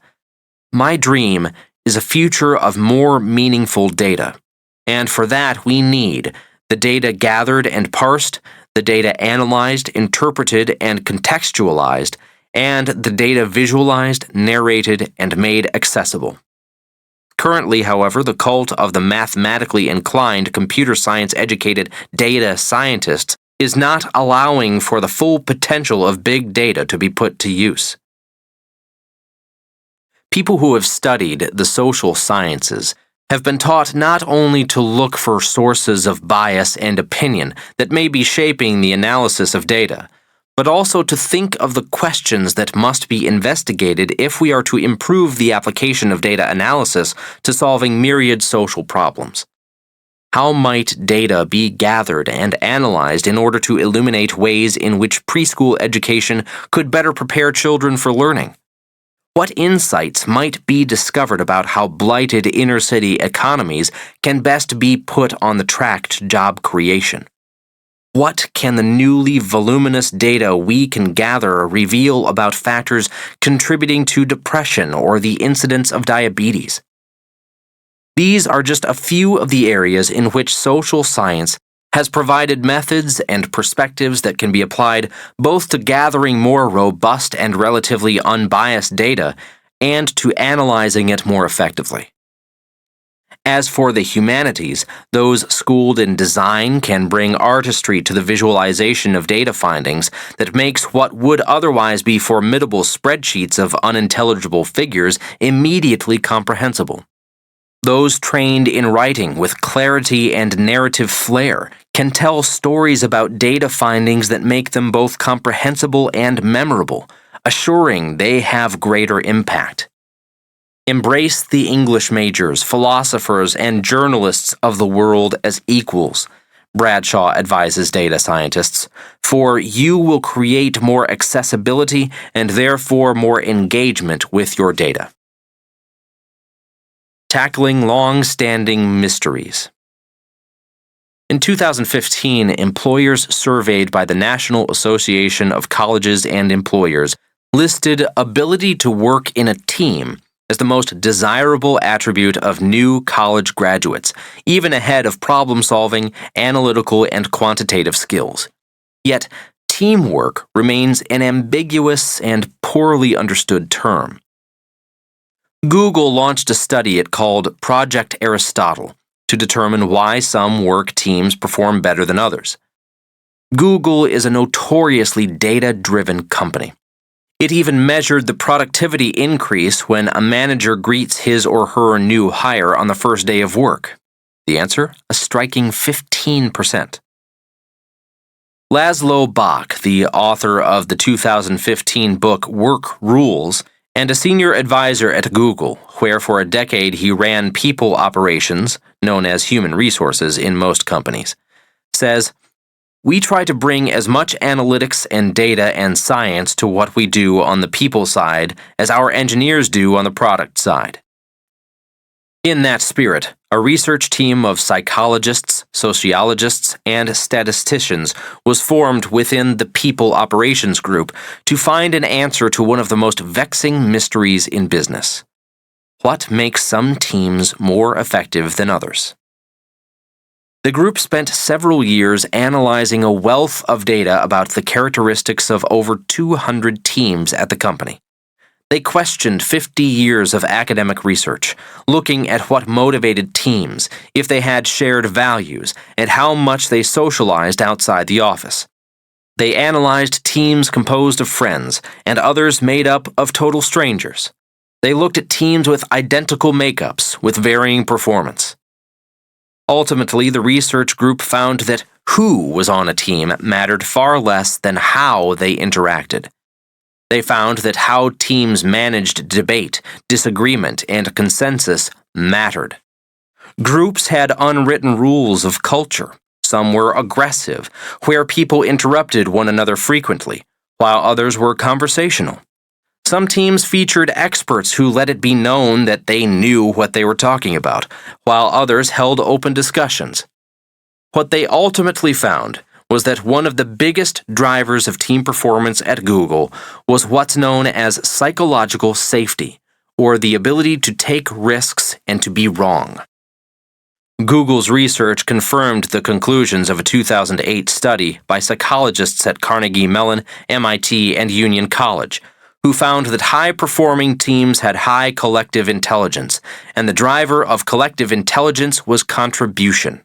"My dream is a future of more meaningful data, and for that we need the data gathered and parsed, the data analyzed, interpreted, and contextualized, and the data visualized, narrated, and made accessible." Currently, however, the cult of the mathematically inclined, computer science-educated data scientists is not allowing for the full potential of big data to be put to use. People who have studied the social sciences have been taught not only to look for sources of bias and opinion that may be shaping the analysis of data, but also to think of the questions that must be investigated if we are to improve the application of data analysis to solving myriad social problems. How might data be gathered and analyzed in order to illuminate ways in which preschool education could better prepare children for learning? What insights might be discovered about how blighted inner-city economies can best be put on the track to job creation? What can the newly voluminous data we can gather reveal about factors contributing to depression or the incidence of diabetes? These are just a few of the areas in which social science has provided methods and perspectives that can be applied both to gathering more robust and relatively unbiased data and to analyzing it more effectively. As for the humanities, those schooled in design can bring artistry to the visualization of data findings that makes what would otherwise be formidable spreadsheets of unintelligible figures immediately comprehensible. Those trained in writing with clarity and narrative flair can tell stories about data findings that make them both comprehensible and memorable, assuring they have greater impact. Embrace the English majors, philosophers, and journalists of the world as equals, Bradshaw advises data scientists, for you will create more accessibility and therefore more engagement with your data. Tackling long-standing mysteries. In 2015, employers surveyed by the National Association of Colleges and Employers listed ability to work in a team as the most desirable attribute of new college graduates, even ahead of problem-solving, analytical, and quantitative skills. Yet, teamwork remains an ambiguous and poorly understood term. Google launched a study it called Project Aristotle to determine why some work teams perform better than others. Google is a notoriously data-driven company. It even measured the productivity increase when a manager greets his or her new hire on the first day of work. The answer? A striking 15%. Laszlo Bock, the author of the 2015 book Work Rules, and a senior advisor at Google, where for a decade he ran people operations, known as human resources in most companies, says, "We try to bring as much analytics and data and science to what we do on the people side as our engineers do on the product side." In that spirit, a research team of psychologists, sociologists, and statisticians was formed within the People Operations Group to find an answer to one of the most vexing mysteries in business. What makes some teams more effective than others? The group spent several years analyzing a wealth of data about the characteristics of over 200 teams at the company. They questioned 50 years of academic research, looking at what motivated teams, if they had shared values, and how much they socialized outside the office. They analyzed teams composed of friends and others made up of total strangers. They looked at teams with identical makeups with varying performance. Ultimately, the research group found that who was on a team mattered far less than how they interacted. They found that how teams managed debate, disagreement, and consensus mattered. Groups had unwritten rules of culture. Some were aggressive, where people interrupted one another frequently, while others were conversational. Some teams featured experts who let it be known that they knew what they were talking about, while others held open discussions. What they ultimately found was that one of the biggest drivers of team performance at Google was what's known as psychological safety, or the ability to take risks and to be wrong. Google's research confirmed the conclusions of a 2008 study by psychologists at Carnegie Mellon, MIT, and Union College, who found that high-performing teams had high collective intelligence, and the driver of collective intelligence was contribution.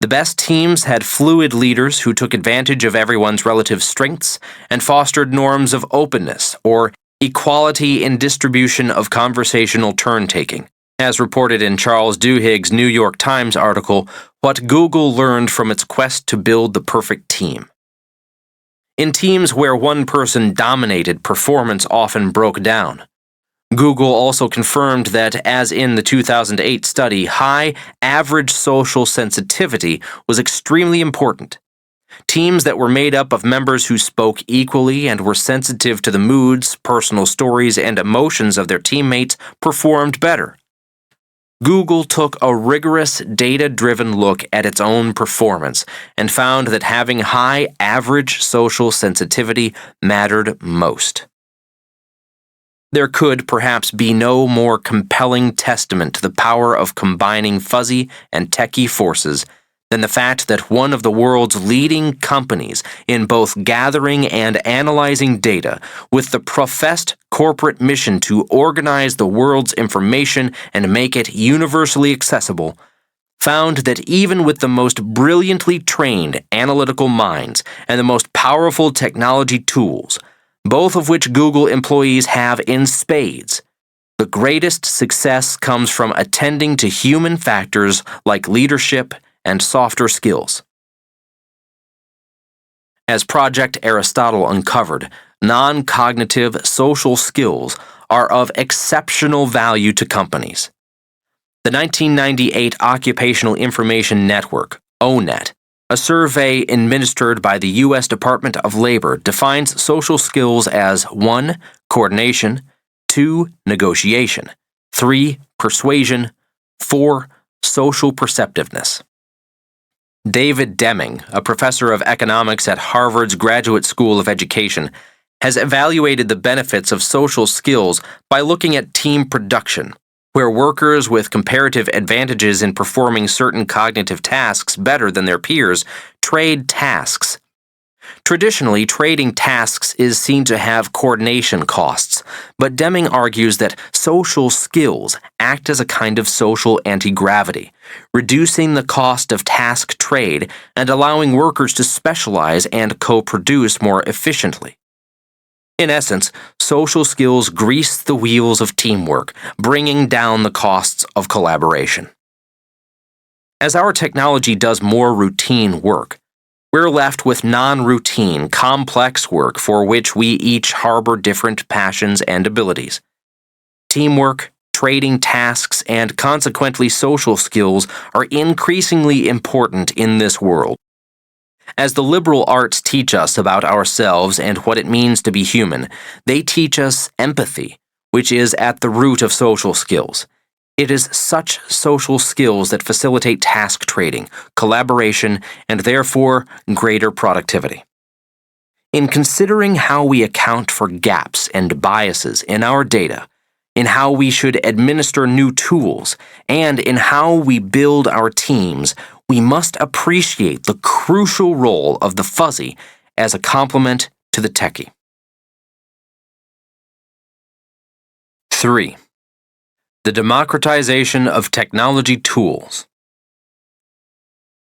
The best teams had fluid leaders who took advantage of everyone's relative strengths and fostered norms of openness or equality in distribution of conversational turn-taking, as reported in Charles Duhigg's New York Times article, What Google Learned from Its Quest to Build the Perfect Team. In teams where one person dominated, performance often broke down. Google also confirmed that, as in the 2008 study, high average social sensitivity was extremely important. Teams that were made up of members who spoke equally and were sensitive to the moods, personal stories, and emotions of their teammates performed better. Google took a rigorous, data-driven look at its own performance and found that having high average social sensitivity mattered most. There could perhaps be no more compelling testament to the power of combining fuzzy and techie forces than the fact that one of the world's leading companies in both gathering and analyzing data with the professed corporate mission to organize the world's information and make it universally accessible, found that even with the most brilliantly trained analytical minds and the most powerful technology tools, both of which Google employees have in spades, the greatest success comes from attending to human factors like leadership and softer skills. As Project Aristotle uncovered, non-cognitive social skills are of exceptional value to companies. The 1998 Occupational Information Network, ONET, a survey administered by the U.S. Department of Labor, defines social skills as 1. Coordination, 2. Negotiation, 3. Persuasion, 4. Social perceptiveness. David Deming, a professor of economics at Harvard's Graduate School of Education, has evaluated the benefits of social skills by looking at team production, where workers with comparative advantages in performing certain cognitive tasks better than their peers trade tasks. Traditionally, trading tasks is seen to have coordination costs, but Deming argues that social skills act as a kind of social anti-gravity, reducing the cost of task trade and allowing workers to specialize and co-produce more efficiently. In essence, social skills grease the wheels of teamwork, bringing down the costs of collaboration. As our technology does more routine work, we're left with non-routine, complex work for which we each harbor different passions and abilities. Teamwork, trading tasks, and consequently social skills are increasingly important in this world. As the liberal arts teach us about ourselves and what it means to be human, they teach us empathy, which is at the root of social skills. It is such social skills that facilitate task trading, collaboration, and therefore greater productivity. In considering how we account for gaps and biases in our data, in how we should administer new tools, and in how we build our teams, we must appreciate the crucial role of the fuzzy as a complement to the techie. 3. The democratization of technology tools.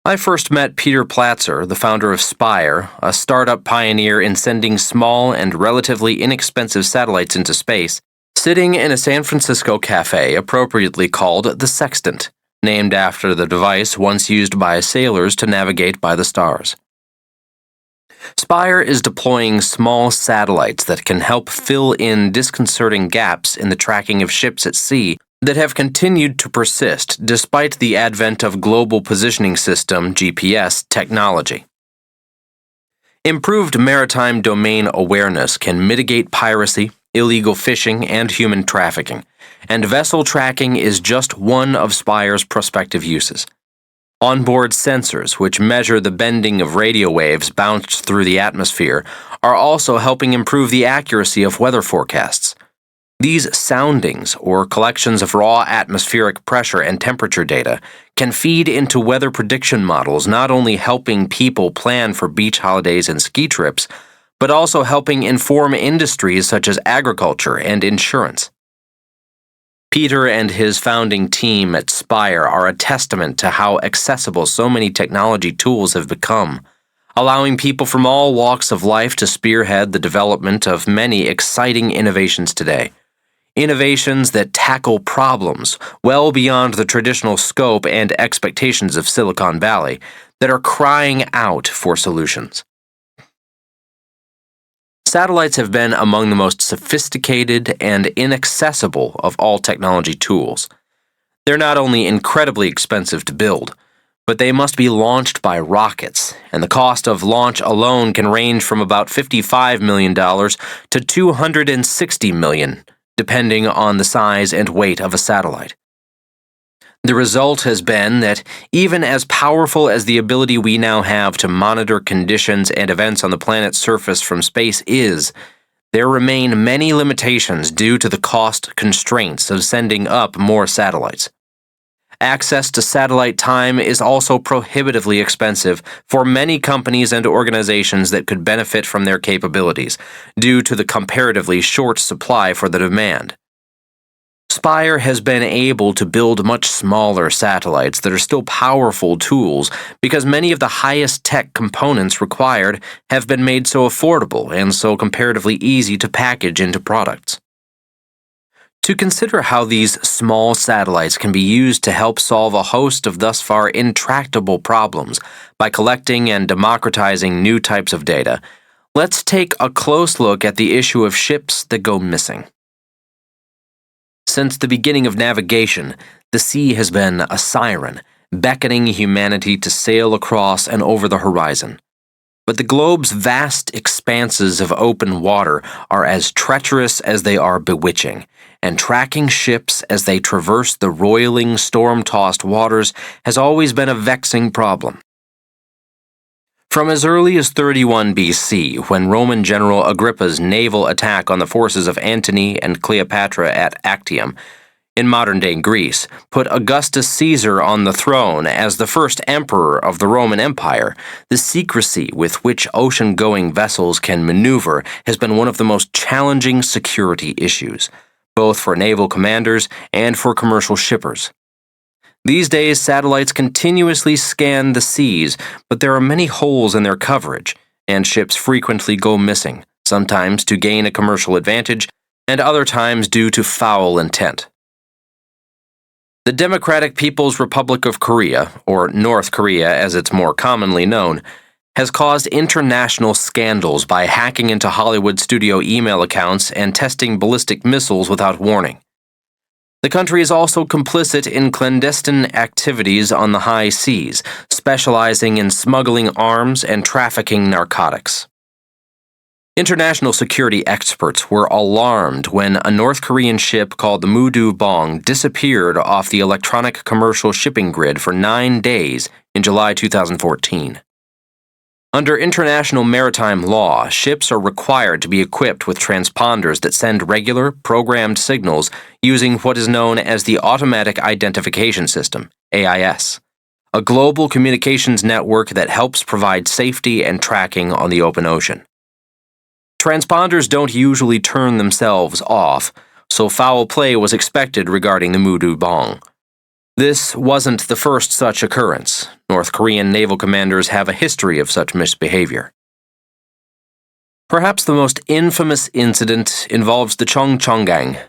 I first met Peter Platzer, the founder of Spire, a startup pioneer in sending small and relatively inexpensive satellites into space, sitting in a San Francisco cafe appropriately called the Sextant, named after the device once used by sailors to navigate by the stars. Spire is deploying small satellites that can help fill in disconcerting gaps in the tracking of ships at sea that have continued to persist despite the advent of Global Positioning System (GPS) technology. Improved maritime domain awareness can mitigate piracy, illegal fishing, and human trafficking, and vessel tracking is just one of Spire's prospective uses. Onboard sensors, which measure the bending of radio waves bounced through the atmosphere, are also helping improve the accuracy of weather forecasts. These soundings, or collections of raw atmospheric pressure and temperature data, can feed into weather prediction models, not only helping people plan for beach holidays and ski trips, but also helping inform industries such as agriculture and insurance. Peter and his founding team at Spire are a testament to how accessible so many technology tools have become, allowing people from all walks of life to spearhead the development of many exciting innovations today. Innovations that tackle problems well beyond the traditional scope and expectations of Silicon Valley that are crying out for solutions. Satellites have been among the most sophisticated and inaccessible of all technology tools. They're not only incredibly expensive to build, but they must be launched by rockets, and the cost of launch alone can range from about $55 million to $260 million, depending on the size and weight of a satellite. The result has been that even as powerful as the ability we now have to monitor conditions and events on the planet's surface from space is, there remain many limitations due to the cost constraints of sending up more satellites. Access to satellite time is also prohibitively expensive for many companies and organizations that could benefit from their capabilities, due to the comparatively short supply for the demand. Spire has been able to build much smaller satellites that are still powerful tools because many of the highest tech components required have been made so affordable and so comparatively easy to package into products. To consider how these small satellites can be used to help solve a host of thus far intractable problems by collecting and democratizing new types of data, let's take a close look at the issue of ships that go missing. Since the beginning of navigation, the sea has been a siren, beckoning humanity to sail across and over the horizon. But the globe's vast expanses of open water are as treacherous as they are bewitching, and tracking ships as they traverse the roiling, storm-tossed waters has always been a vexing problem. From as early as 31 BC, when Roman General Agrippa's naval attack on the forces of Antony and Cleopatra at Actium, in modern-day Greece, put Augustus Caesar on the throne as the first emperor of the Roman Empire, the secrecy with which ocean-going vessels can maneuver has been one of the most challenging security issues, both for naval commanders and for commercial shippers. These days, satellites continuously scan the seas, but there are many holes in their coverage, and ships frequently go missing, sometimes to gain a commercial advantage, and other times due to foul intent. The Democratic People's Republic of Korea, or North Korea as it's more commonly known, has caused international scandals by hacking into Hollywood studio email accounts and testing ballistic missiles without warning. The country is also complicit in clandestine activities on the high seas, specializing in smuggling arms and trafficking narcotics. International security experts were alarmed when a North Korean ship called the Mudu Bong disappeared off the electronic commercial shipping grid for 9 days in July 2014. Under international maritime law, ships are required to be equipped with transponders that send regular, programmed signals using what is known as the Automatic Identification System, AIS, a global communications network that helps provide safety and tracking on the open ocean. Transponders don't usually turn themselves off, so foul play was expected regarding the Mudu Bong. This wasn't the first such occurrence. North Korean naval commanders have a history of such misbehavior. Perhaps the most infamous incident involves the Cheongcheongang,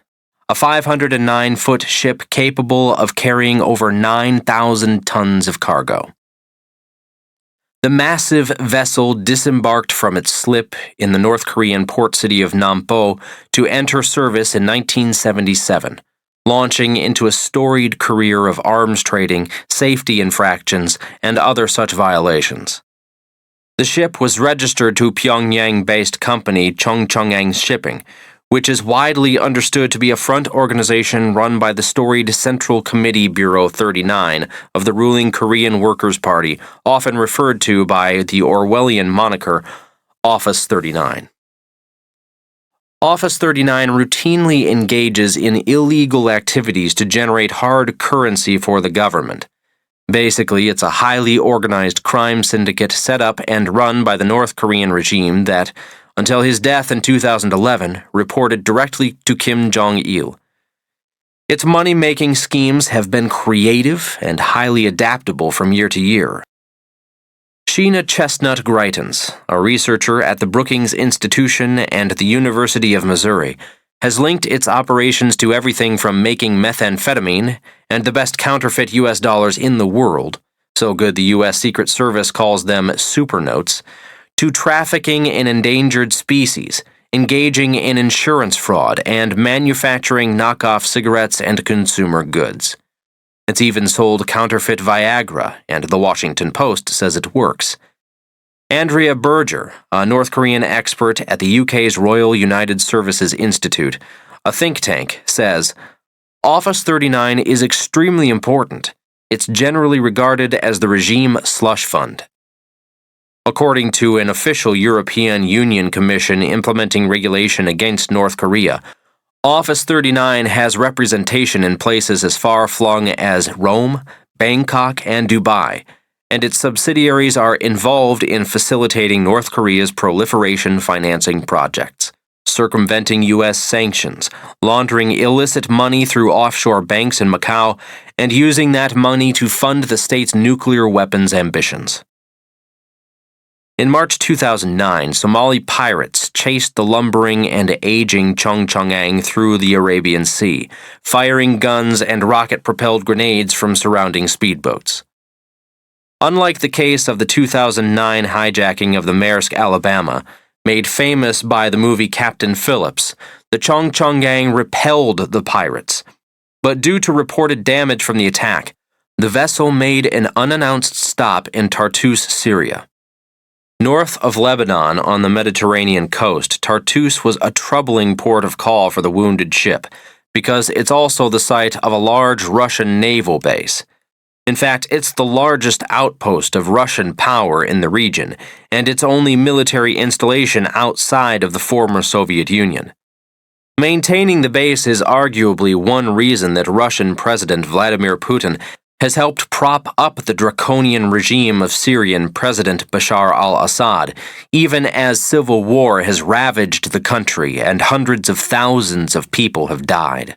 a 509-foot ship capable of carrying over 9,000 tons of cargo. The massive vessel disembarked from its slip in the North Korean port city of Nampo to enter service in 1977, launching into a storied career of arms trading, safety infractions, and other such violations. The ship was registered to Pyongyang-based company Cheongcheongang Shipping, which is widely understood to be a front organization run by the storied Central Committee Bureau 39 of the ruling Korean Workers' Party, often referred to by the Orwellian moniker Office 39. Office 39 routinely engages in illegal activities to generate hard currency for the government. Basically, it's a highly organized crime syndicate set up and run by the North Korean regime that, until his death in 2011, reported directly to Kim Jong-il. Its money-making schemes have been creative and highly adaptable from year to year. Sheena Chestnut Greitens, a researcher at the Brookings Institution and the University of Missouri, has linked its operations to everything from making methamphetamine and the best counterfeit U.S. dollars in the world, so good the U.S. Secret Service calls them supernotes, to trafficking in endangered species, engaging in insurance fraud, and manufacturing knockoff cigarettes and consumer goods. It's even sold counterfeit Viagra, and the Washington Post says it works. Andrea Berger, a North Korean expert at the UK's Royal United Services Institute, a think tank, says, Office 39 is extremely important. It's generally regarded as the regime slush fund. According to an official European Union Commission implementing regulation against North Korea, Office 39 has representation in places as far-flung as Rome, Bangkok, and Dubai, and its subsidiaries are involved in facilitating North Korea's proliferation financing projects, circumventing U.S. sanctions, laundering illicit money through offshore banks in Macau, and using that money to fund the state's nuclear weapons ambitions. In March 2009, Somali pirates chased the lumbering and aging Cheongcheongang through the Arabian Sea, firing guns and rocket-propelled grenades from surrounding speedboats. Unlike the case of the 2009 hijacking of the Maersk, Alabama, made famous by the movie Captain Phillips, the Cheongcheongang repelled the pirates. But due to reported damage from the attack, the vessel made an unannounced stop in Tartus, Syria. North of Lebanon on the Mediterranean coast, Tartus was a troubling port of call for the wounded ship, because it's also the site of a large Russian naval base. In fact, it's the largest outpost of Russian power in the region, and its only military installation outside of the former Soviet Union. Maintaining the base is arguably one reason that Russian President Vladimir Putin has helped prop up the draconian regime of Syrian President Bashar al-Assad, even as civil war has ravaged the country and hundreds of thousands of people have died.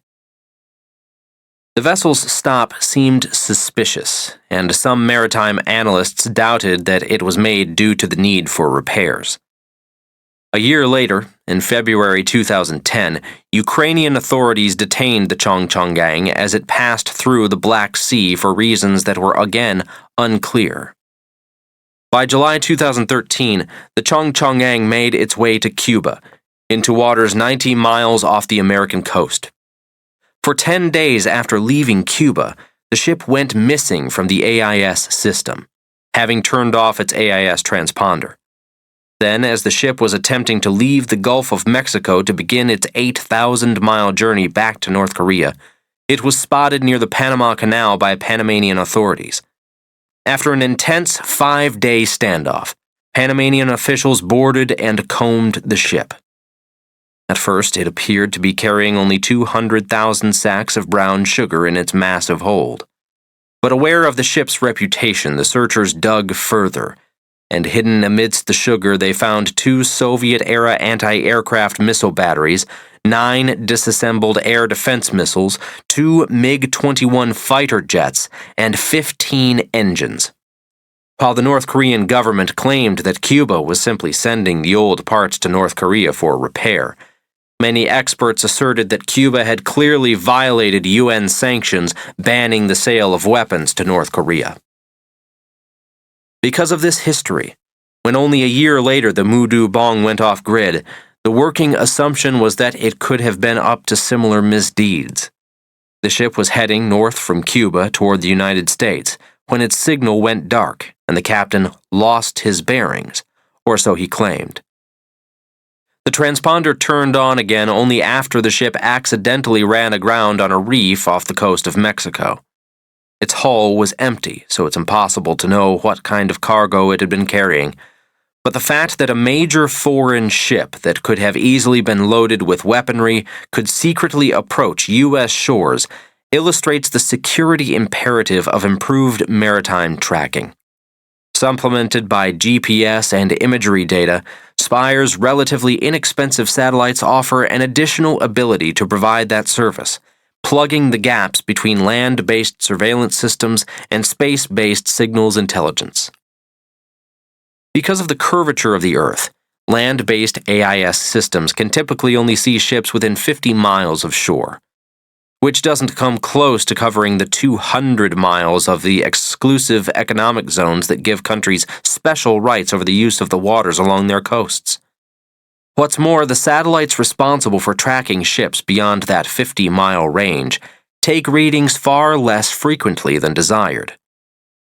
The vessel's stop seemed suspicious, and some maritime analysts doubted that it was made due to the need for repairs. A year later, in February 2010, Ukrainian authorities detained the Cheongcheongang as it passed through the Black Sea for reasons that were again unclear. By July 2013, the Cheongcheongang made its way to Cuba, into waters 90 miles off the American coast. For 10 days after leaving Cuba, the ship went missing from the E.L.V.I.S system, having turned off its AIS transponder. Then, as the ship was attempting to leave the Gulf of Mexico to begin its 8,000-mile journey back to North Korea, it was spotted near the Panama Canal by Panamanian authorities. After an intense 5-day standoff, Panamanian officials boarded and combed the ship. At first, it appeared to be carrying only 200,000 sacks of brown sugar in its massive hold. But aware of the ship's reputation, the searchers dug further, and hidden amidst the sugar they found 2 Soviet-era anti-aircraft missile batteries, 9 disassembled air defense missiles, 2 MiG-21 fighter jets, and 15 engines. While the North Korean government claimed that Cuba was simply sending the old parts to North Korea for repair, many experts asserted that Cuba had clearly violated UN sanctions banning the sale of weapons to North Korea. Because of this history, when only a year later the Mudu Bong went off-grid, the working assumption was that it could have been up to similar misdeeds. The ship was heading north from Cuba toward the United States when its signal went dark and the captain lost his bearings, or so he claimed. The transponder turned on again only after the ship accidentally ran aground on a reef off the coast of Mexico. Its hull was empty, so it's impossible to know what kind of cargo it had been carrying. But the fact that a major foreign ship that could have easily been loaded with weaponry could secretly approach U.S. shores illustrates the security imperative of improved maritime tracking. Supplemented by GPS and imagery data, Spire's relatively inexpensive satellites offer an additional ability to provide that service, plugging the gaps between land-based surveillance systems and space-based signals intelligence. Because of the curvature of the Earth, land-based AIS systems can typically only see ships within 50 miles of shore, which doesn't come close to covering the 200 miles of the exclusive economic zones that give countries special rights over the use of the waters along their coasts. What's more, the satellites responsible for tracking ships beyond that 50-mile range take readings far less frequently than desired.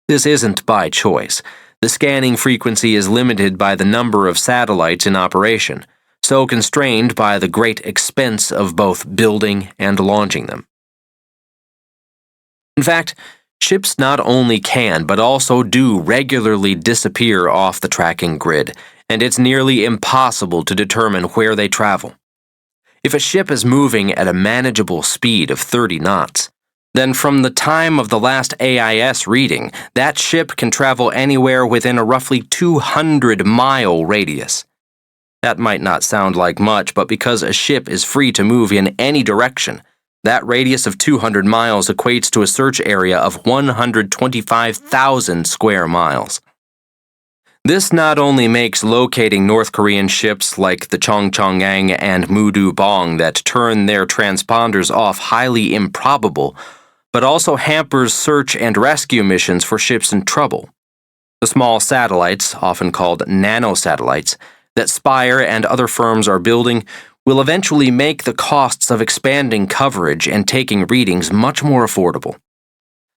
This isn't by choice. The scanning frequency is limited by the number of satellites in operation, so constrained by the great expense of both building and launching them. In fact, ships not only can but also do regularly disappear off the tracking grid, and it's nearly impossible to determine where they travel. If a ship is moving at a manageable speed of 30 knots, then from the time of the last AIS reading, that ship can travel anywhere within a roughly 200-mile radius. That might not sound like much, but because a ship is free to move in any direction, that radius of 200 miles equates to a search area of 125,000 square miles. This not only makes locating North Korean ships like the Chongchongang and Mudu Bong that turn their transponders off highly improbable, but also hampers search and rescue missions for ships in trouble. The small satellites, often called nanosatellites, that Spire and other firms are building will eventually make the costs of expanding coverage and taking readings much more affordable.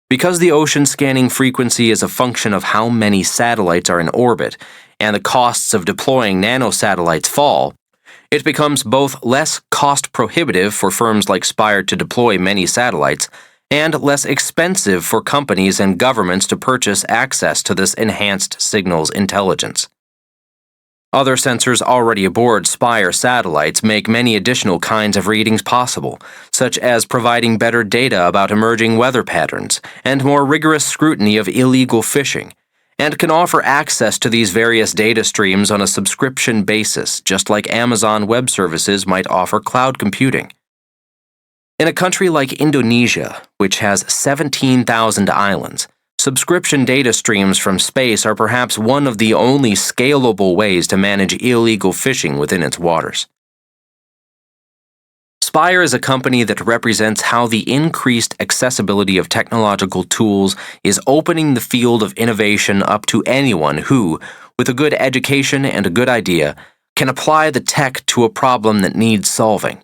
Because the ocean scanning frequency is a function of how many satellites are in orbit, and the costs of deploying nanosatellites fall, it becomes both less cost-prohibitive for firms like Spire to deploy many satellites, and less expensive for companies and governments to purchase access to this enhanced signals intelligence. Other sensors already aboard Spire satellites make many additional kinds of readings possible, such as providing better data about emerging weather patterns and more rigorous scrutiny of illegal fishing, and can offer access to these various data streams on a subscription basis, just like Amazon Web Services might offer cloud computing. In a country like Indonesia, which has 17,000 islands, subscription data streams from space are perhaps one of the only scalable ways to manage illegal fishing within its waters. Spire is a company that represents how the increased accessibility of technological tools is opening the field of innovation up to anyone who, with a good education and a good idea, can apply the tech to a problem that needs solving.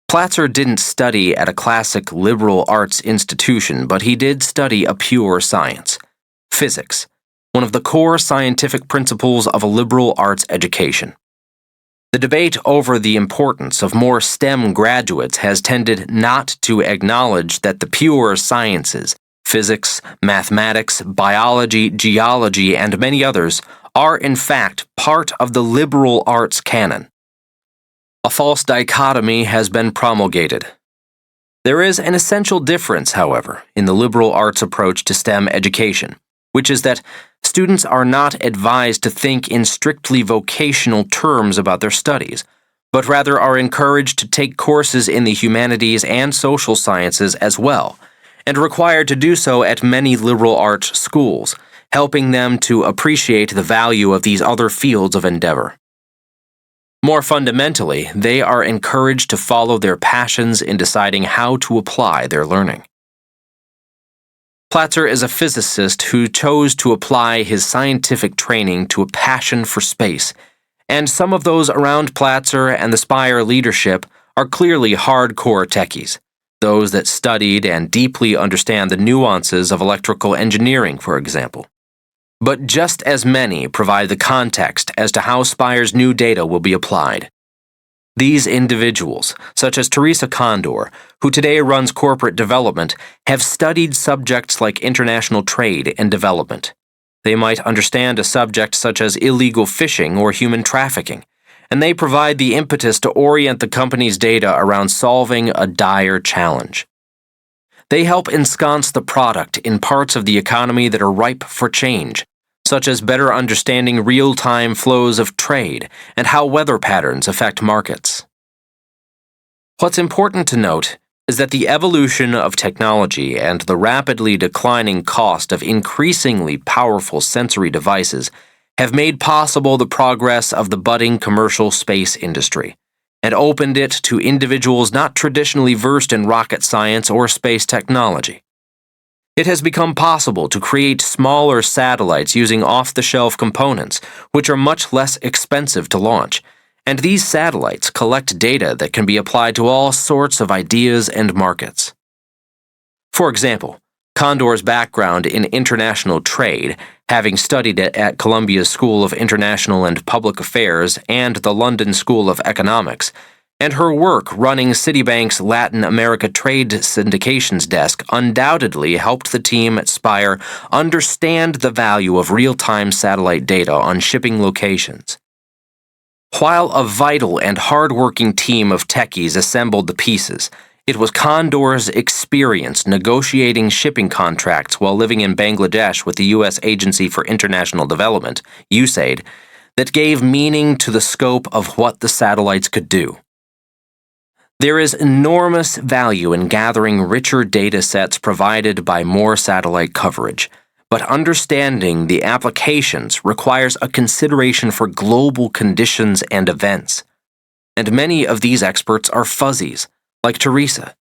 Platzer didn't study at a classic liberal arts institution, but he did study a pure science, physics, one of the core scientific principles of a liberal arts education. The debate over the importance of more STEM graduates has tended not to acknowledge that the pure sciences, physics, mathematics, biology, geology, and many others, are in fact part of the liberal arts canon. A false dichotomy has been promulgated. There is an essential difference, however, in the liberal arts approach to STEM education, which is that students are not advised to think in strictly vocational terms about their studies, but rather are encouraged to take courses in the humanities and social sciences as well, and required to do so at many liberal arts schools, helping them to appreciate the value of these other fields of endeavor. More fundamentally, they are encouraged to follow their passions in deciding how to apply their learning. Platzer is a physicist who chose to apply his scientific training to a passion for space, and some of those around Platzer and the Spire leadership are clearly hardcore techies, those that studied and deeply understand the nuances of electrical engineering, for example. But just as many provide the context as to how Spire's new data will be applied. These individuals, such as Teresa Condor, who today runs corporate development, have studied subjects like international trade and development. They might understand a subject such as illegal fishing or human trafficking, and they provide the impetus to orient the company's data around solving a dire challenge. They help ensconce the product in parts of the economy that are ripe for change, such as better understanding real-time flows of trade and how weather patterns affect markets. What's important to note is that the evolution of technology and the rapidly declining cost of increasingly powerful sensory devices have made possible the progress of the budding commercial space industry, and opened it to individuals not traditionally versed in rocket science or space technology. It has become possible to create smaller satellites using off-the-shelf components, which are much less expensive to launch, and these satellites collect data that can be applied to all sorts of ideas and markets. For example, Condor's background in international trade, having studied it at Columbia's School of International and Public Affairs and the London School of Economics, and her work running Citibank's Latin America Trade Syndications desk undoubtedly helped the team at Spire understand the value of real-time satellite data on shipping locations. While a vital and hard-working team of techies assembled the pieces, it was Condor's experience negotiating shipping contracts while living in Bangladesh with the U.S. Agency for International Development, USAID, that gave meaning to the scope of what the satellites could do. There is enormous value in gathering richer data sets provided by more satellite coverage, but understanding the applications requires a consideration for global conditions and events. And many of these experts are fuzzies, like Teresa.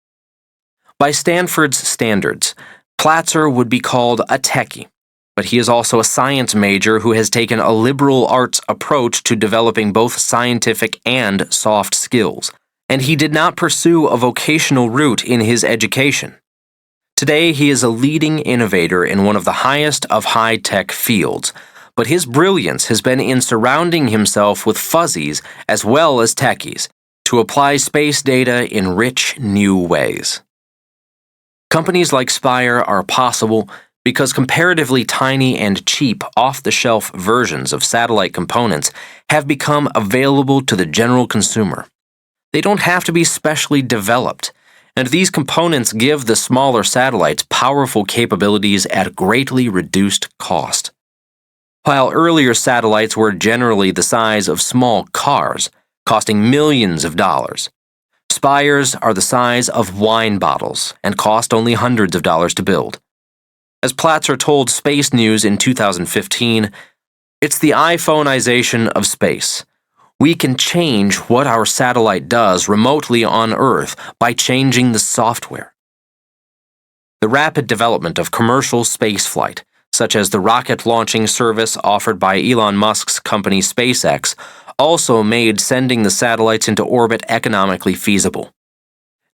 By Stanford's standards, Platzer would be called a techie, but he is also a science major who has taken a liberal arts approach to developing both scientific and soft skills, and he did not pursue a vocational route in his education. Today, he is a leading innovator in one of the highest of high-tech fields, but his brilliance has been in surrounding himself with fuzzies as well as techies to apply space data in rich, new ways. Companies like Spire are possible because comparatively tiny and cheap off-the-shelf versions of satellite components have become available to the general consumer. They don't have to be specially developed, and these components give the smaller satellites powerful capabilities at greatly reduced cost. While earlier satellites were generally the size of small cars, costing millions of dollars, Spires are the size of wine bottles and cost only hundreds of dollars to build. As Platzer told Space News in 2015, "It's the iPhoneization of space. We can change what our satellite does remotely on Earth by changing the software." The rapid development of commercial spaceflight, such as the rocket launching service offered by Elon Musk's company SpaceX, also made sending the satellites into orbit economically feasible.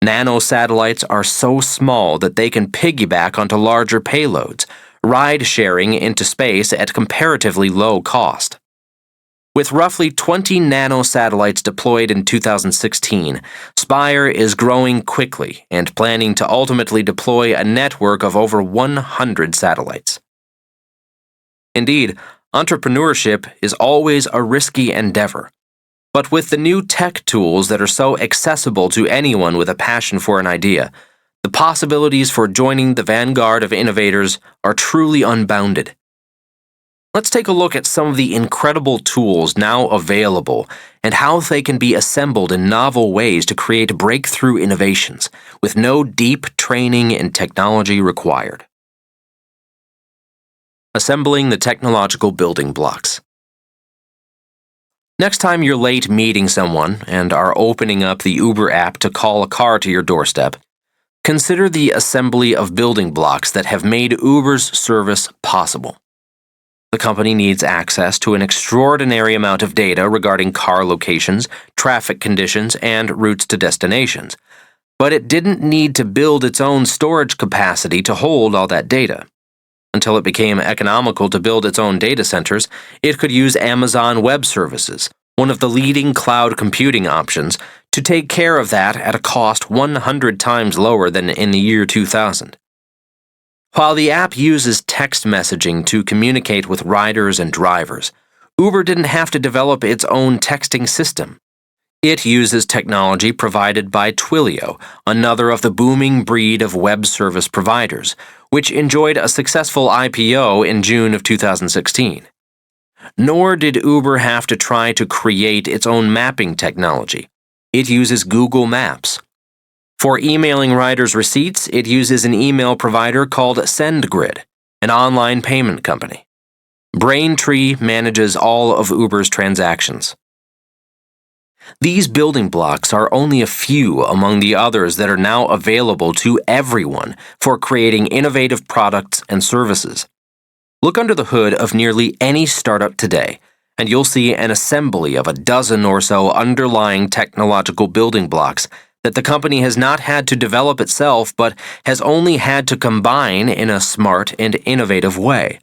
Nanosatellites are so small that they can piggyback onto larger payloads, ride-sharing into space at comparatively low cost. With roughly 20 nanosatellites deployed in 2016, Spire is growing quickly and planning to ultimately deploy a network of over 100 satellites. Indeed, entrepreneurship is always a risky endeavor, but with the new tech tools that are so accessible to anyone with a passion for an idea, The possibilities for joining the vanguard of innovators are truly unbounded. Let's take a look at some of the incredible tools now available and how they can be assembled in novel ways to create breakthrough innovations with no deep training in technology required. Assembling the technological building blocks. Next time you're late meeting someone and are opening up the Uber app to call a car to your doorstep, consider the assembly of building blocks that have made Uber's service possible. The company needs access to an extraordinary amount of data regarding car locations, traffic conditions, and routes to destinations, but it didn't need to build its own storage capacity to hold all that data. Until it became economical to build its own data centers, it could use Amazon Web Services, one of the leading cloud computing options, to take care of that at a cost 100 times lower than in the year 2000. While the app uses text messaging to communicate with riders and drivers, Uber didn't have to develop its own texting system. It uses technology provided by Twilio, another of the booming breed of web service providers, which enjoyed a successful IPO in June of 2016. Nor did Uber have to try to create its own mapping technology. It uses Google Maps. For emailing riders receipts, it uses an email provider called SendGrid, an online payment company. Braintree manages all of Uber's transactions. These building blocks are only a few among the others that are now available to everyone for creating innovative products and services. Look under the hood of nearly any startup today, and you'll see an assembly of a dozen or so underlying technological building blocks that the company has not had to develop itself but has only had to combine in a smart and innovative way.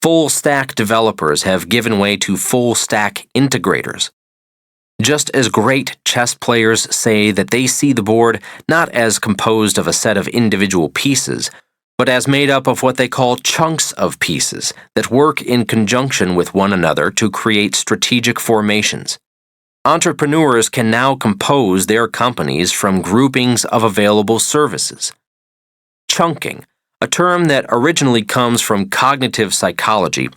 Full-stack developers have given way to full-stack integrators. Just as great chess players say that they see the board not as composed of a set of individual pieces, but as made up of what they call chunks of pieces that work in conjunction with one another to create strategic formations. Entrepreneurs can now compose their companies from groupings of available services. Chunking, a term that originally comes from cognitive psychology,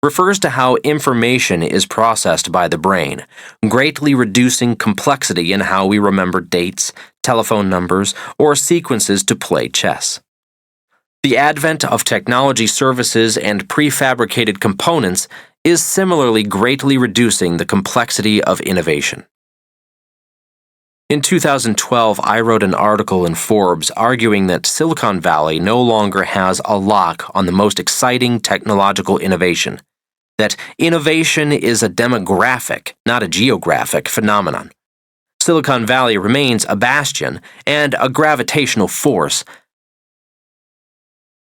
refers to how information is processed by the brain, greatly reducing complexity in how we remember dates, telephone numbers, or sequences to play chess. The advent of technology services and prefabricated components is similarly greatly reducing the complexity of innovation. In 2012, I wrote an article in Forbes arguing that Silicon Valley no longer has a lock on the most exciting technological innovation, that innovation is a demographic, not a geographic phenomenon. Silicon Valley remains a bastion and a gravitational force,